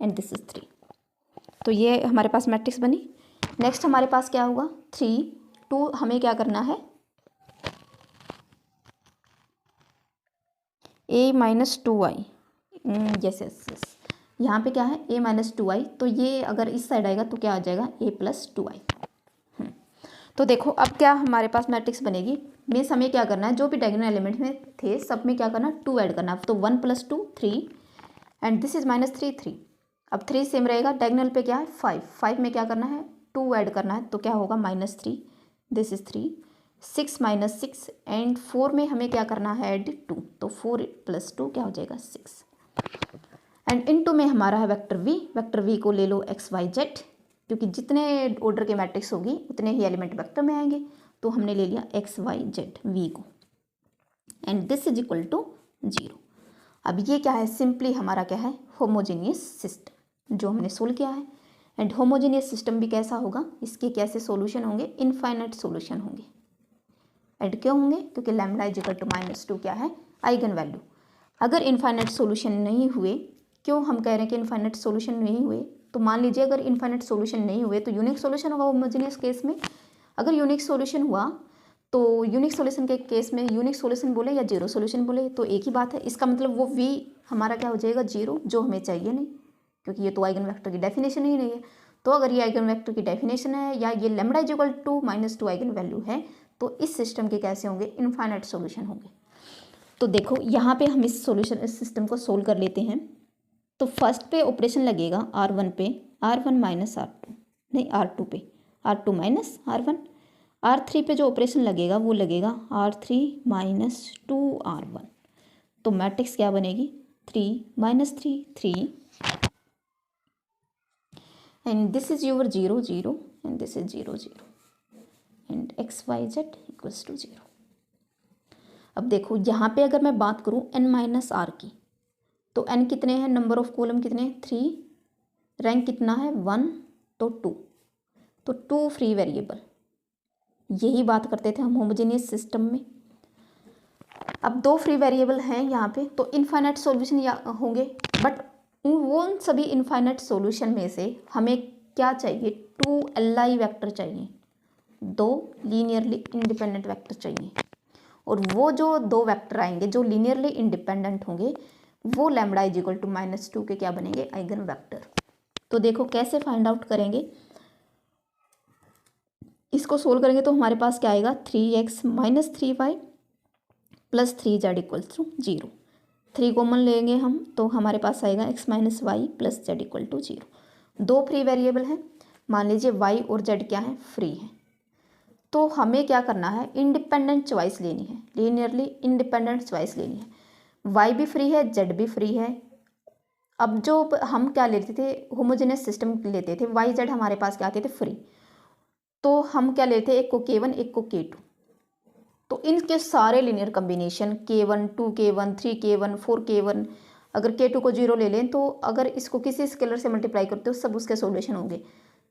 and this is 3। तो ये हमारे पास मैट्रिक्स बनी। नेक्स्ट हमारे पास क्या होगा 3 2, हमें क्या करना है a - 2i, yes yes yes, यहाँ पे क्या है a - 2i, तो ये अगर इस साइड आएगा तो क्या आ जाएगा a + 2i। तो देखो अब क्या हमारे पास मैट्रिक्स बनेगी, मीन्स हमें क्या करना है जो भी डायगोनल एलिमेंट में थे सब में क्या करना 2 ऐड करना। तो 1 + 2 3 एंड दिस इज -3 3। अब 3 सेम रहेगा, डायगोनल पे क्या है 5, 5 में क्या करना है 2 ऐड करना है, तो क्या होगा -3, दिस इज 3, 6 - 6 एंड 4 में हमें क्या करना है ऐड 2, तो 4 + 2 क्या हो जाएगा 6। एंड इनटू में हमारा है वेक्टर वी को ले लो XYZ, क्योंकि जितने ऑर्डर के मैट्रिक्स होगी उतने ही एलिमेंट वेक्टर में आएंगे, तो हमने ले लिया XYZ वी को and this is equal to 0। अब ये क्या है सिंपली हमारा क्या है होमोजेनियस सिस्टम जो हमने सोल्व किया है। एंड होमोजेनियस सिस्टम भी कैसा होगा, इसके कैसे सॉल्यूशन होंगे, इनफाइनाइट सॉल्यूशन होंगे। एंड क्यों होंगे, क्योंकि लैम्बडा इज इक्वल टू -2 क्या है आइगन वैल्यू। अगर इनफाइनाइट सॉल्यूशन नहीं हुए, क्यों हम कह रहे हैं कि इनफाइनाइट सॉल्यूशन नहीं हुए, तो मान लीजिए अगर इनफाइनाइट सॉल्यूशन नहीं हुए तो यूनिक सॉल्यूशन होगा होमोजेनियस केस में। अगर यूनिक सॉल्यूशन हुआ तो यूनिक सॉल्यूशन के केस में यूनिक सॉल्यूशन बोले या जीरो सॉल्यूशन बोले तो एक ही बात है, इसका मतलब वो वी हमारा क्या हो जाएगा 0, जो हमें चाहिए नहीं, क्योंकि ये तो आइगन वेक्टर की डेफिनेशन ही नहीं है। तो अगर ये आइगन वेक्टर की डेफिनेशन है या ये lambda is equal to -2 eigen value है, तो इस सिस्टम के कैसे होंगे इनफाइनाइट सॉल्यूशन होंगे। तो देखो यहाँ पे हम इस सिस्टम को सोल्व कर लेते हैं। तो फर्स्ट पे ऑपरेशन लगेगा R1 पे R1 - R2, नहीं R2 पे R2 - R1। R3 पे जो ऑपरेशन लगेगा वो लगेगा R3 - 2R1। तो मैट्रिक्स क्या बनेगी 3 - 3 3 and this is your 0 0 and this is 0 0 and XYZ equals to 0। अब देखो यहाँ पे अगर मैं बात करूँ n - R की, तो n कितने हैं, नंबर ऑफ कॉलम कितने 3, रैंक कितना है 1, तो 2, तो 2 फ्री वेरिएबल। यही बात करते थे हम होमोजेनियस सिस्टम में। अब 2 फ्री वेरिएबल हैं यहाँ पे, तो इनफाइनाइट सॉल्यूशन होंगे, बट वो उन सभी इनफाइनाइट सॉल्यूशन में से हमें क्या चाहिए 2 Li वेक्टर चाहिए, 2 लीनियरली इंडिपेंडेंट वेक्टर चाहिए। और वो जो 2 वेक्टर आएंगे जो लीनियरली इंडिपेंडेंट होंगे वो लैम्बडा इज इक्वल टू -2 के क्या बनेंगे आइगन वेक्टर। तो देखो कैसे फाइंड आउट करेंगे, इसको सोल्व करेंगे तो हमारे पास क्या आएगा 3x - 3y + 3z equals to 0। 3 common लेंगे हम तो हमारे पास आएगा x - y + z equal to 0। 2 free variable हैं, मान लीजिए y और z क्या है फ्री है, तो हमें क्या करना है इंडिपेंडेंट चॉइस लेनी है, लीनियरली इंडिपेंडेंट चॉइस लेनी है। y भी फ्री है z भी फ्री है। अब जो हम क्या लेते थे होमोजेनियस सिस्टम लेते थे, y z हमारे पास क्या आते थे फ्री, तो हम क्या लेते एक को k1 एक को k2, तो इनके सारे linear combination k1 2k1 3k1 4k1, अगर k2 को 0 ले लें तो अगर इसको किसी स्केलर से मल्टीप्लाई करते हो सब उसके सॉल्यूशन होंगे,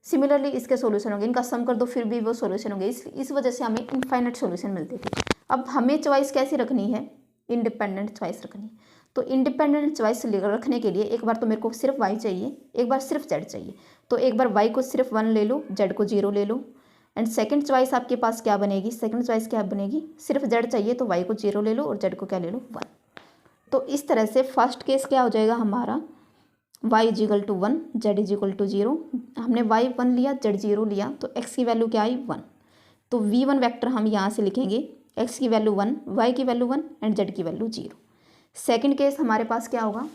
सिमिलरली इसके सॉल्यूशन होंगे, इनका सम कर दो फिर भी वो सॉल्यूशन होंगे। इस वजह से हमें इनफाइनाइट सॉल्यूशन मिलते थे। अब हमें चॉइस कैसी रखनी है इंडिपेंडेंट चॉइस रखनी है, तो इंडिपेंडेंट चॉइस रखने के लिए एक बार तो मेरे को सिर्फ y चाहिए, एक बार सिर्फ z चाहिए। तो एक बार y को सिर्फ 1 ले लो, z को 0 ले लो। एंड सेकंड चॉइस आपके पास क्या बनेगी, सेकंड चॉइस क्या बनेगी, सिर्फ z चाहिए तो y को 0 ले लो और z को क्या ले लो 1। तो इस तरह से फर्स्ट केस क्या हो जाएगा हमारा y is equal to 1 z is equal to 0। हमने y 1 लिया z 0 लिया तो x की वैल्यू क्या आई 1, तो v1 वेक्टर हम यहाँ से लिखेंगे x की वैल्यू 1 y की वैल्यू 1 एंड z की वैल्यू 0। सेकंड केस हमारे पास क्या होगा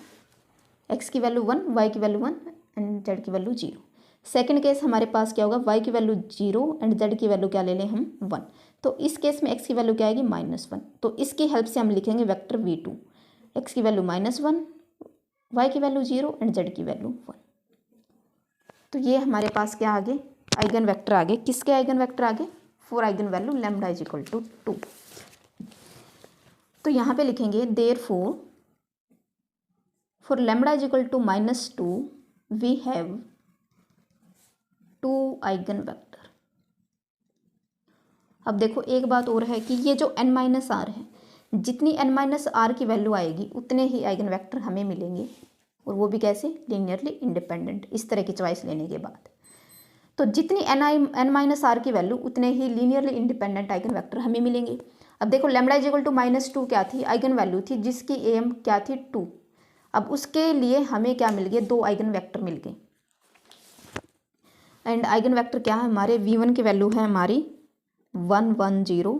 x की वैल्यू 1 y की वैल्यू 1 एंड z की वैल्यू 0। सेकंड केस हमारे पास क्या होगा y की वैल्यू 0 एंड z की वैल्यू क्या ले लें हम 1। तो इस केस में x की वैल्यू क्या आएगी -1, तो इसकी हेल्प से हम लिखेंगे वेक्टर v2, x की वैल्यू -1 y की वैल्यू 0 एंड z की वैल्यू 1। तो ये हमारे पास क्या आगे आइगन वेक्टर आगे, किसके आइगन वेक्टर आगे for eigen value lambda is equal to 2। तो यहाँ पे लिखेंगे therefore for lambda is equal to -2 we have 2 eigen vector. अब देखो एक बात और है कि ये जो n-r है, जितनी n-r की वैल्यू आएगी उतने ही आइगन वेक्टर हमें मिलेंगे, और वो भी कैसे, लीनियरली इंडिपेंडेंट, इस तरह की चॉइस लेने के बाद। तो जितनी n-r की वैल्यू उतने ही लीनियरली इंडिपेंडेंट आइगन वेक्टर हमें मिलेंगे। अब देखो लैम्बडा इज इक्वल टू -2 क्या थी, आइगन वैल्यू थी जिसकी एम क्या थी 2। अब उसके लिए हमें क्या मिल गए, 2 आइगन वेक्टर मिल गए। एंड आइगन वेक्टर क्या है हमारे, v1 की वैल्यू है हमारी 1 1 0,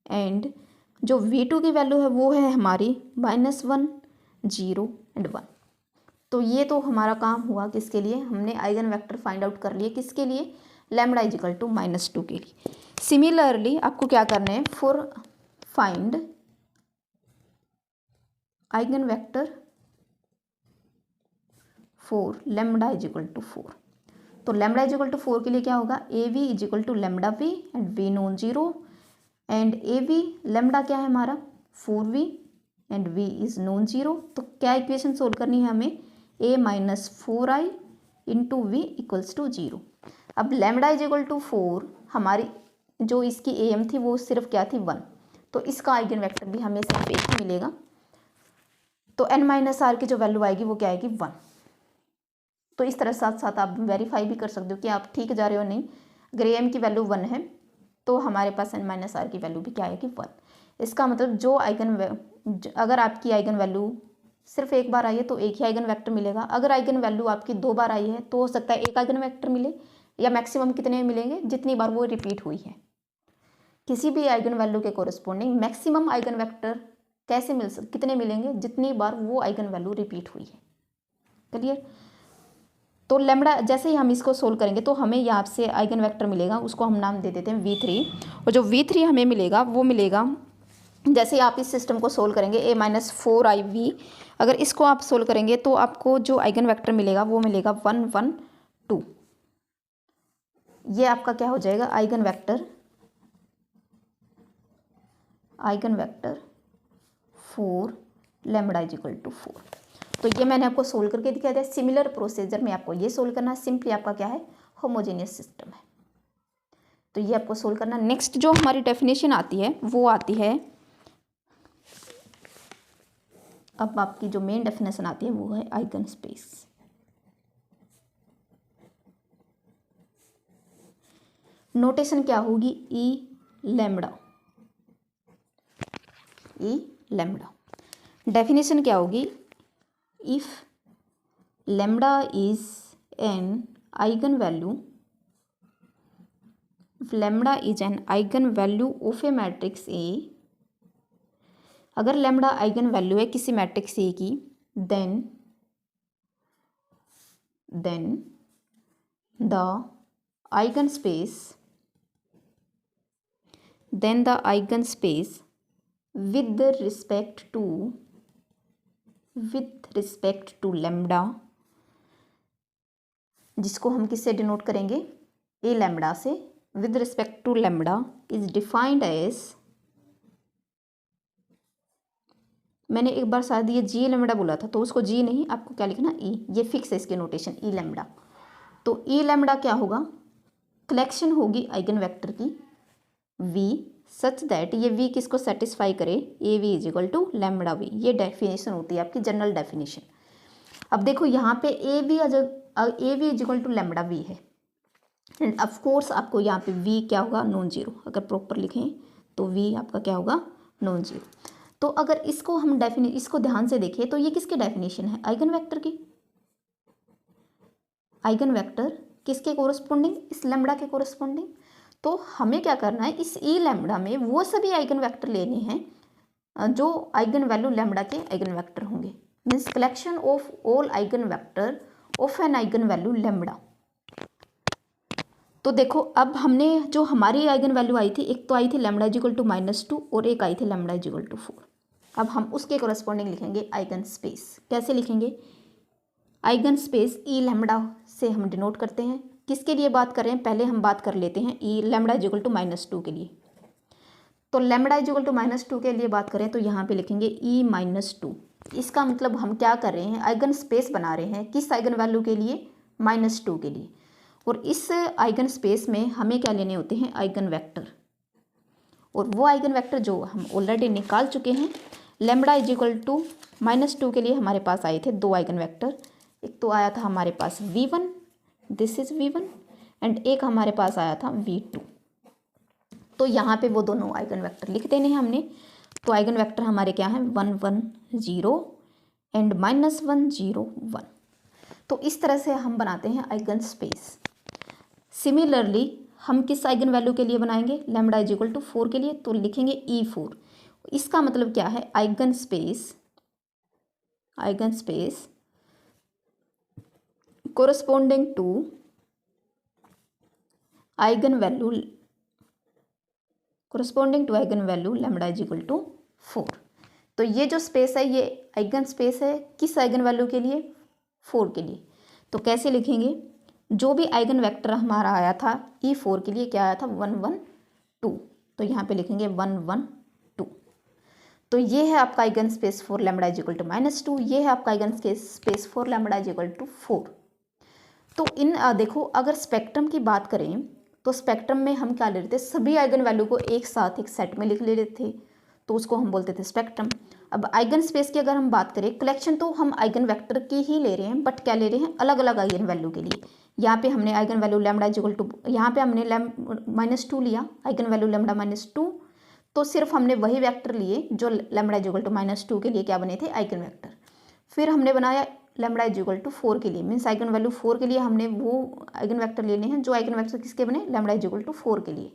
एंड जो v2 की वैल्यू है वो है हमारी -1 0 एंड 1। तो ये तो हमारा काम हुआ किसके लिए, हमने आइगन वेक्टर फाइंड आउट कर लिए किसके लिए, लैम्बडा इज इक्वल टू -2 के लिए। सिमिलरली आपको क्या करना है, for find eigen vector for lambda is equal to 4। तो लैम्बडा इज इक्वल टू 4 के लिए क्या होगा, A we is equal to lambda v and v non zero, and A v lambda क्या है हमारा 4v and v is non zero. तो क्या इक्वेशन सोल्व करनी है हमें, a minus 4i into v equals to 0। अब लैम्बडा इज इक्वल टू 4 हमारी जो इसकी एम थी वो सिर्फ क्या थी 1, तो इसका आइगन वेक्टर भी हमें सिर्फ एक ही मिलेगा। तो n-r की जो वैल्यू आएगी वो क्या आएगी 1। तो इस तरह साथ साथ आप वेरीफाई भी कर सकते हो कि आप ठीक जा रहे हो नहीं। अगर एम की वैल्यू 1 है तो हमारे पास n-r की वैल्यू भी क्या आएगी 1। इसका मतलब जो अगर आपकी आइगन वैल्यू सिर्फ एक बार आई है तो एक ही आइगन वेक्टर मिलेगा। अगर आइगन वैल्यू आपकी 2 बार आई है तो हो सकता है एक आइगन वेक्टर मिले, या मैक्सिमम कितने मिलेंगे, जितनी बार वो रिपीट हुई है। किसी भी आइगन वैल्यू के कोरिस्पोंडिंग मैक्सिमम आइगन वेक्टर कैसे कितने मिलेंगे, जितनी बार वो आइगन वैल्यू रिपीट हुई है। क्लियर। तो लैम्बडा जैसे ही हम इसको सोल्व करेंगे तो हमें यहाँ से आइगन वेक्टर मिलेगा, उसको हम नाम दे देते हैं v3। और जो v3 हमें मिलेगा वो मिलेगा, जैसे आप इस सिस्टम को सोल्व करेंगे a माइनस 4iv, अगर इसको आप सोल्व करेंगे तो आपको जो आइगन वेक्टर मिलेगा वो मिलेगा 1 1 2। ये आपका क्या हो जाएगा, eigen vector 4 lambda is equal to 4। तो ये मैंने आपको सोल्व करके दिखा दिया। सिमिलर प्रोसीजर में आपको ये सोल्व करना है, सिंपली आपका क्या है, होमोजेनियस सिस्टम है, तो ये आपको सोल्व करना। नेक्स्ट जो हमारी डेफिनेशन आती है वो आती है, अब आपकी जो मेन डेफिनेशन आती है वो है आइगन स्पेस। नोटेशन क्या होगी, ई लैम्बडा। डेफिनेशन क्या होगी, if lambda is an eigen value, lambda is an eigen value of a matrix A, अगर लैम्बडा आइगन वैल्यू है किसी मैट्रिक्स ए की, then the eigen space with respect to lambda, जिसको हम किससे डिनोट करेंगे, ए लैम्बडा से, with respect to lambda is defined as, मैंने एक बार शायद ये जी लैम्बडा बोला था तो उसको जी नहीं, आपको क्या लिखना, ई, ये फिक्स है इसके नोटेशन, ई लैम्बडा। तो ई लैम्बडा क्या होगा, कलेक्शन होगी आइगन वेक्टर की वी सच दैट ये वी किसको सेटिस्फाई करे, A we is equal to lambda v. ये डेफिनेशन होती है आपकी जनरल डेफिनेशन। अब देखो यहाँ पे A we is equal to lambda v है, एंड ऑफ कोर्स आपको यहाँ पे वी क्या होगा, नॉन जीरो। अगर प्रॉपर लिखें तो वी आपका क्या होगा, नॉन जीरो। तो अगर इसको हम इसको ध्यान से देखें तो ये किसकी डेफिनेशन है, आइगन वेक्टर की। आइगन वेक्टर किसके कोरस्पोंडिंग, इस लैम्बडा के कोरस्पोंडिंग। तो हमें क्या करना है, इस ई लैम्बडा में वो सभी आइगन वेक्टर लेने हैं जो आइगन वैल्यू लैम्बडा के आइगन वेक्टर होंगे, means collection of all eigen vector of an eigen value lambda. तो देखो अब हमने जो हमारी आइगन वैल्यू आई थी, एक तो आई थी लैम्बडा इज इक्वल टू -2 और एक आई थी लैम्बडा इज इक्वल टू 4। अब हम उसके कोरस्पोंडिंग लिखेंगे आइगन स्पेस। कैसे लिखेंगे, आइगन स्पेस ई लैम्बडा से हम डिनोट करते हैं। किसके लिए बात कर रहे हैं, पहले हम बात कर लेते हैं ई लैम्बडा इज इक्वल टू -2 के लिए। तो लैम्बडा इज इक्वल टू -2 के लिए बात करें तो यहाँ पे लिखेंगे ई -2। इसका मतलब हम क्या कर रहे हैं, आइगन स्पेस बना रहे हैं, किस आइगन वैल्यू के लिए, -2 के लिए। और इस आइगन स्पेस में हमें क्या लेने होते हैं, आइगन वेक्टर। और वो आइगन वेक्टर जो हम ऑलरेडी निकाल चुके हैं, लैम्बडा इज इक्वल टू -2 के लिए हमारे पास आए थे 2 आइगन वेक्टर। एक तो आया था हमारे पास v1, this is v1, and एक हमारे पास आया था v2। तो यहाँ पे वो दोनों आइगन वेक्टर लिख देने हैं हमने। तो आइगन वेक्टर हमारे क्या हैं, 1 1 0 एंड -1 0 1। तो इस तरह से हम बनाते हैं आइगन स्पेस। सिमिलरली हम किस आइगन वैल्यू के लिए बनाएंगे, लैम्बडा इज इक्वल टू 4 के लिए, तो लिखेंगे E4। इसका मतलब क्या है, eigen space corresponding to eigen value lambda is equal to 4। तो ये जो स्पेस है ये आइगन स्पेस है किस आइगन वैल्यू के लिए, 4 के लिए। तो कैसे लिखेंगे, जो भी आइगन वेक्टर हमारा आया था E4 के लिए क्या आया था, 1 1 2। तो यहाँ पे लिखेंगे 1 1 2। तो ये है आपका eigen space for lambda is equal to -2, ये है आपका eigen space for lambda is equal to 4। तो इन देखो अगर स्पेक्ट्रम की बात करें तो स्पेक्ट्रम में हम क्या ले रहे थे, सभी आइगन वैल्यू को एक साथ एक सेट में लिख ले रहे थे, तो उसको हम बोलते थे स्पेक्ट्रम। अब आइगन स्पेस की अगर हम बात करें, कलेक्शन तो हम आइगन वेक्टर की ही ले रहे हैं, बट क्या ले रहे हैं, अलग अलग आइगन वैल्यू के लिए। यहाँ पे हमने eigen value lambda is equal to, यहाँ पे हमने -2 लिया, आइगन वैल्यू लैम्बडा -2, तो सिर्फ हमने वही वेक्टर लिए जो लैम्बडा इज इक्वल टू -2 के लिए क्या बने थे, आइगन वेक्टर। फिर हमने बनाया लैम्बडा इज इक्वल टू 4 के लिए, मीन्स आइगन वैल्यू 4 के लिए हमने वो आइगन वेक्टर लेने हैं जो आइगन वेक्टर किसके बने, लैम्बडा इज इक्वल टू 4 के लिए।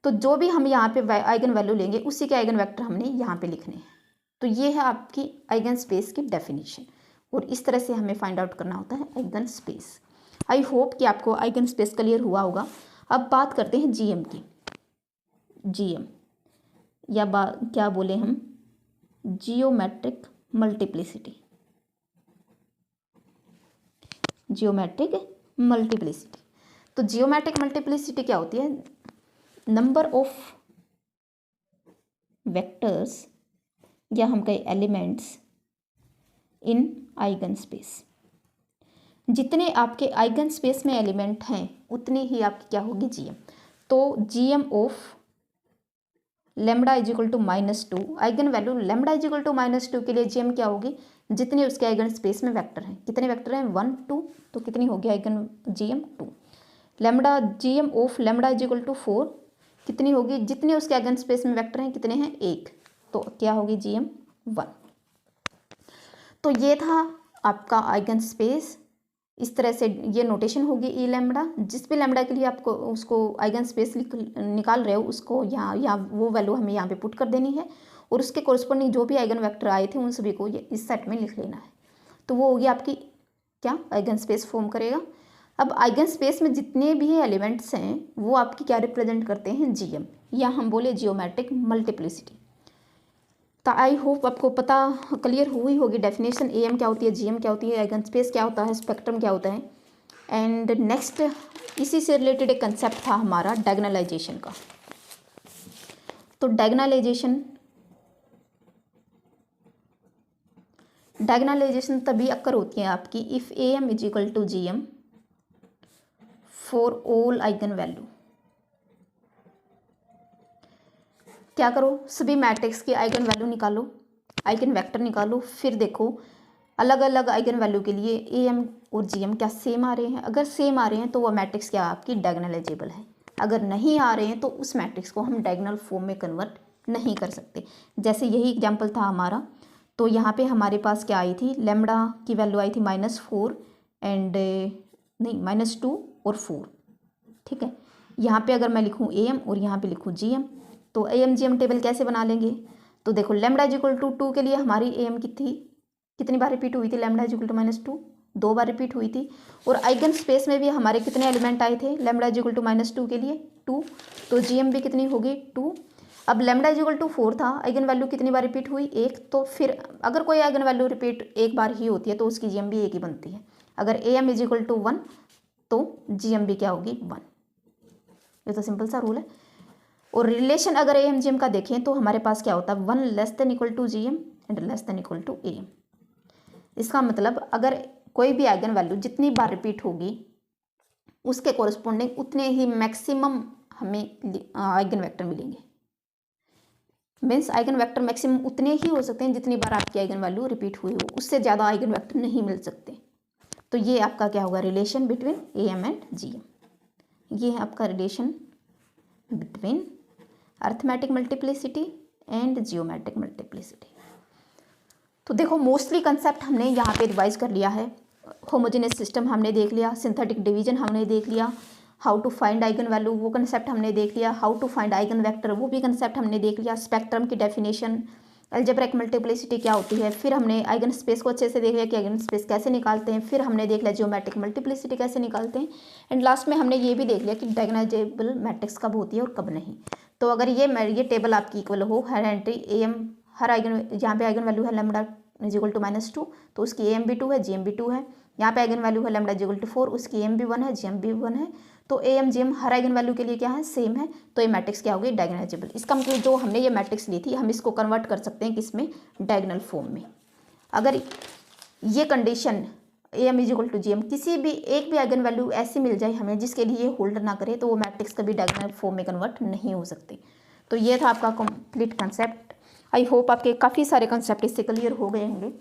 तो जो भी हम यहाँ पे आइगन वैल्यू लेंगे उसी के आइगन वेक्टर हमने यहाँ पे लिखने हैं। तो ये है आपकी आइगन स्पेस की डेफिनेशन, और इस तरह से हमें फाइंड आउट करना होता है आइगन स्पेस। आई होप कि आपको आइगन स्पेस क्लियर हुआ होगा। अब बात करते हैं जीएम की। जीएम या क्या बोले हम, जियोमेट्रिक मल्टीप्लिसिटी। तो जियोमेट्रिक मल्टीप्लिसिटी क्या होती है, नंबर ऑफ वेक्टर्स या हम कहें एलिमेंट्स इन आइगन स्पेस। जितने आपके आइगन स्पेस में एलिमेंट हैं उतनी ही आपकी क्या होगी, जीएम। तो GM of lambda is equal to -2, eigen value lambda is equal to -2 के लिए जीएम क्या होगी, जितने उसके आइगन स्पेस में वेक्टर हैं। कितने वेक्टर हैं, 1 2, तो कितनी होगी eigen GM 2। Lambda GM of lambda is equal to 4 कितनी होगी, जितने उसके आइगन स्पेस में वेक्टर हैं कितने हैं, 1, तो क्या होगी जीएम 1। तो ये था आपका आइगन स्पेस। इस तरह से ये नोटेशन होगी ई लैम्बडा। जिस भी लैम्बडा के लिए आपको उसको आइगन स्पेस निकाल रहे हो उसको यहाँ वो वैल्यू हमें यहाँ पे पुट कर देनी है, और उसके कोरस्पोंडिंग जो भी आइगन वेक्टर आए थे उन सभी को ये इस सेट में लिख लेना है। तो वो होगी आपकी क्या, आइगन स्पेस फॉर्म करेगा। अब आइगन स्पेस में जितने भी एलिमेंट्स हैं वो आपकी क्या रिप्रेजेंट करते हैं, जीएम, या हम बोले जियोमेट्रिक मल्टीप्लिसिटी। तो आई होप आपको पता क्लियर हुई होगी डेफिनेशन, एएम क्या होती है, जीएम क्या होती है, आइगन स्पेस क्या होता है, स्पेक्ट्रम क्या होता है। एंड नेक्स्ट इसी से रिलेटेड एक कंसेप्ट था हमारा डायगोनलाइजेशन का। तो डायगोनलाइजेशन तभी अक्कर होती है आपकी if AM is equal to GM for all eigen value. क्या करो, सभी मैट्रिक्स की आइगन वैल्यू निकालो, आइगन वेक्टर निकालो, फिर देखो अलग अलग आइगन वैल्यू के लिए एएम और जीएम क्या सेम आ रहे हैं। अगर सेम आ रहे हैं तो वह मैट्रिक्स क्या आपकी डायगोनलाइजेबल है। अगर नहीं आ रहे हैं तो उस मैट्रिक्स को हम डायगोनल फॉर्म में कन्वर्ट नहीं कर सकते। जैसे यही एग्जाम्पल था हमारा, तो यहाँ पे हमारे पास क्या आई थी, लैम्बडा की वैल्यू आई थी -4 एंड नहीं -2 और 4, ठीक है। यहाँ पे अगर मैं लिखूँ एएम और यहाँ पे लिखूँ जीएम, तो एएम जीएम टेबल कैसे बना लेंगे। तो देखो लैम्बडा इज इक्वल टू 2 के लिए हमारी एएम कितनी बार रिपीट हुई थी, लैम्बडा इज इक्वल टू -2 2 बार रिपीट हुई थी। और आइगन स्पेस में भी हमारे कितने एलिमेंट आए थे, लैम्बडा इज इक्वल टू -2 के लिए 2, तो जीएम भी कितनी होगी 2। अब लैम्बडा इज इक्वल टू 4 था, आइगन वैल्यू कितनी बार रिपीट हुई, 1, तो फिर अगर कोई आइगन वैल्यू रिपीट एक बार ही होती है तो उसकी जीएम भी 1 ही बनती है। अगर एएम इज इक्वल टू 1 तो जीएम भी क्या होगी 1। ये तो सिंपल सा रूल है। और रिलेशन अगर एएम जीएम का देखें तो हमारे पास क्या होता है, 1 less than equal to GM and less than equal to AM. इसका मतलब अगर कोई भी आइगन वैल्यू जितनी बार रिपीट होगी उसके कोरस्पोंडिंग उतने ही मैक्सिमम हमें आइगन वेक्टर मिलेंगे। मीन्स आइगन वेक्टर मैक्सिमम उतने ही हो सकते हैं जितनी बार आपकी आइगन वैल्यू रिपीट हुई हो, उससे ज़्यादा आइगन वेक्टर नहीं मिल सकते। तो ये आपका क्या होगा, relation between AM and GM। ये है आपका relation between arithmetic multiplicity and geometric multiplicity. तो देखो मोस्टली कंसेप्ट हमने यहाँ पे रिवाइज कर लिया है। होमोजेनियस सिस्टम हमने देख लिया, सिंथेटिक डिवीजन हमने देख लिया, how to find eigen value वो कंसेप्ट हमने देख लिया, how to find eigen vector वो भी कंसेप्ट हमने देख लिया, स्पेक्ट्रम की डेफिनेशन, अलजेब्रिक मल्टीप्लिसिटी क्या होती है, फिर हमने आइगन स्पेस को अच्छे से देख लिया कि आइगन स्पेस कैसे निकालते हैं, फिर हमने देख लिया जियोमेट्रिक मल्टीप्लिसिटी कैसे निकालते हैं, एंड लास्ट में हमने ये भी देख लिया कि डायगोनालाइजेबल मैट्रिक्स कब होती है और कब नहीं। तो अगर ये टेबल आपकी इक्वल हो, हर एंट्री AM, हर आइगन, यहाँ पे आइगन वैल्यू है लैम्डा इज इक्वल टू -2, तो उसकी AM भी 2 है, GM भी 2 है। यहाँ पे आइगन वैल्यू है लैम्डा इज इक्वल टू 4, उसकी AM भी 1 है, GM भी 1 है। तो AM GM her eigen value के लिए क्या है, सेम है। तो ये मैट्रिक्स क्या होगी, डायगोनालाइजेबल। इसका मतलब जो हमने ये मैट्रिक्स ली थी, हम इसको कन्वर्ट कर सकते हैं किसमें, डायगोनल फॉर्म में। अगर ये condition AM is equal to GM किसी भी एक भी आइगन वैल्यू ऐसी मिल जाए हमें जिसके लिए ये होल्ड ना करे, तो वो मैट्रिक्स कभी डायगोनल फॉर्म में कन्वर्ट नहीं हो सकती। तो ये था आपका कंप्लीट कंसेप्ट। आई होप आपके काफ़ी सारे कंसेप्ट इससे क्लियर हो गए होंगे।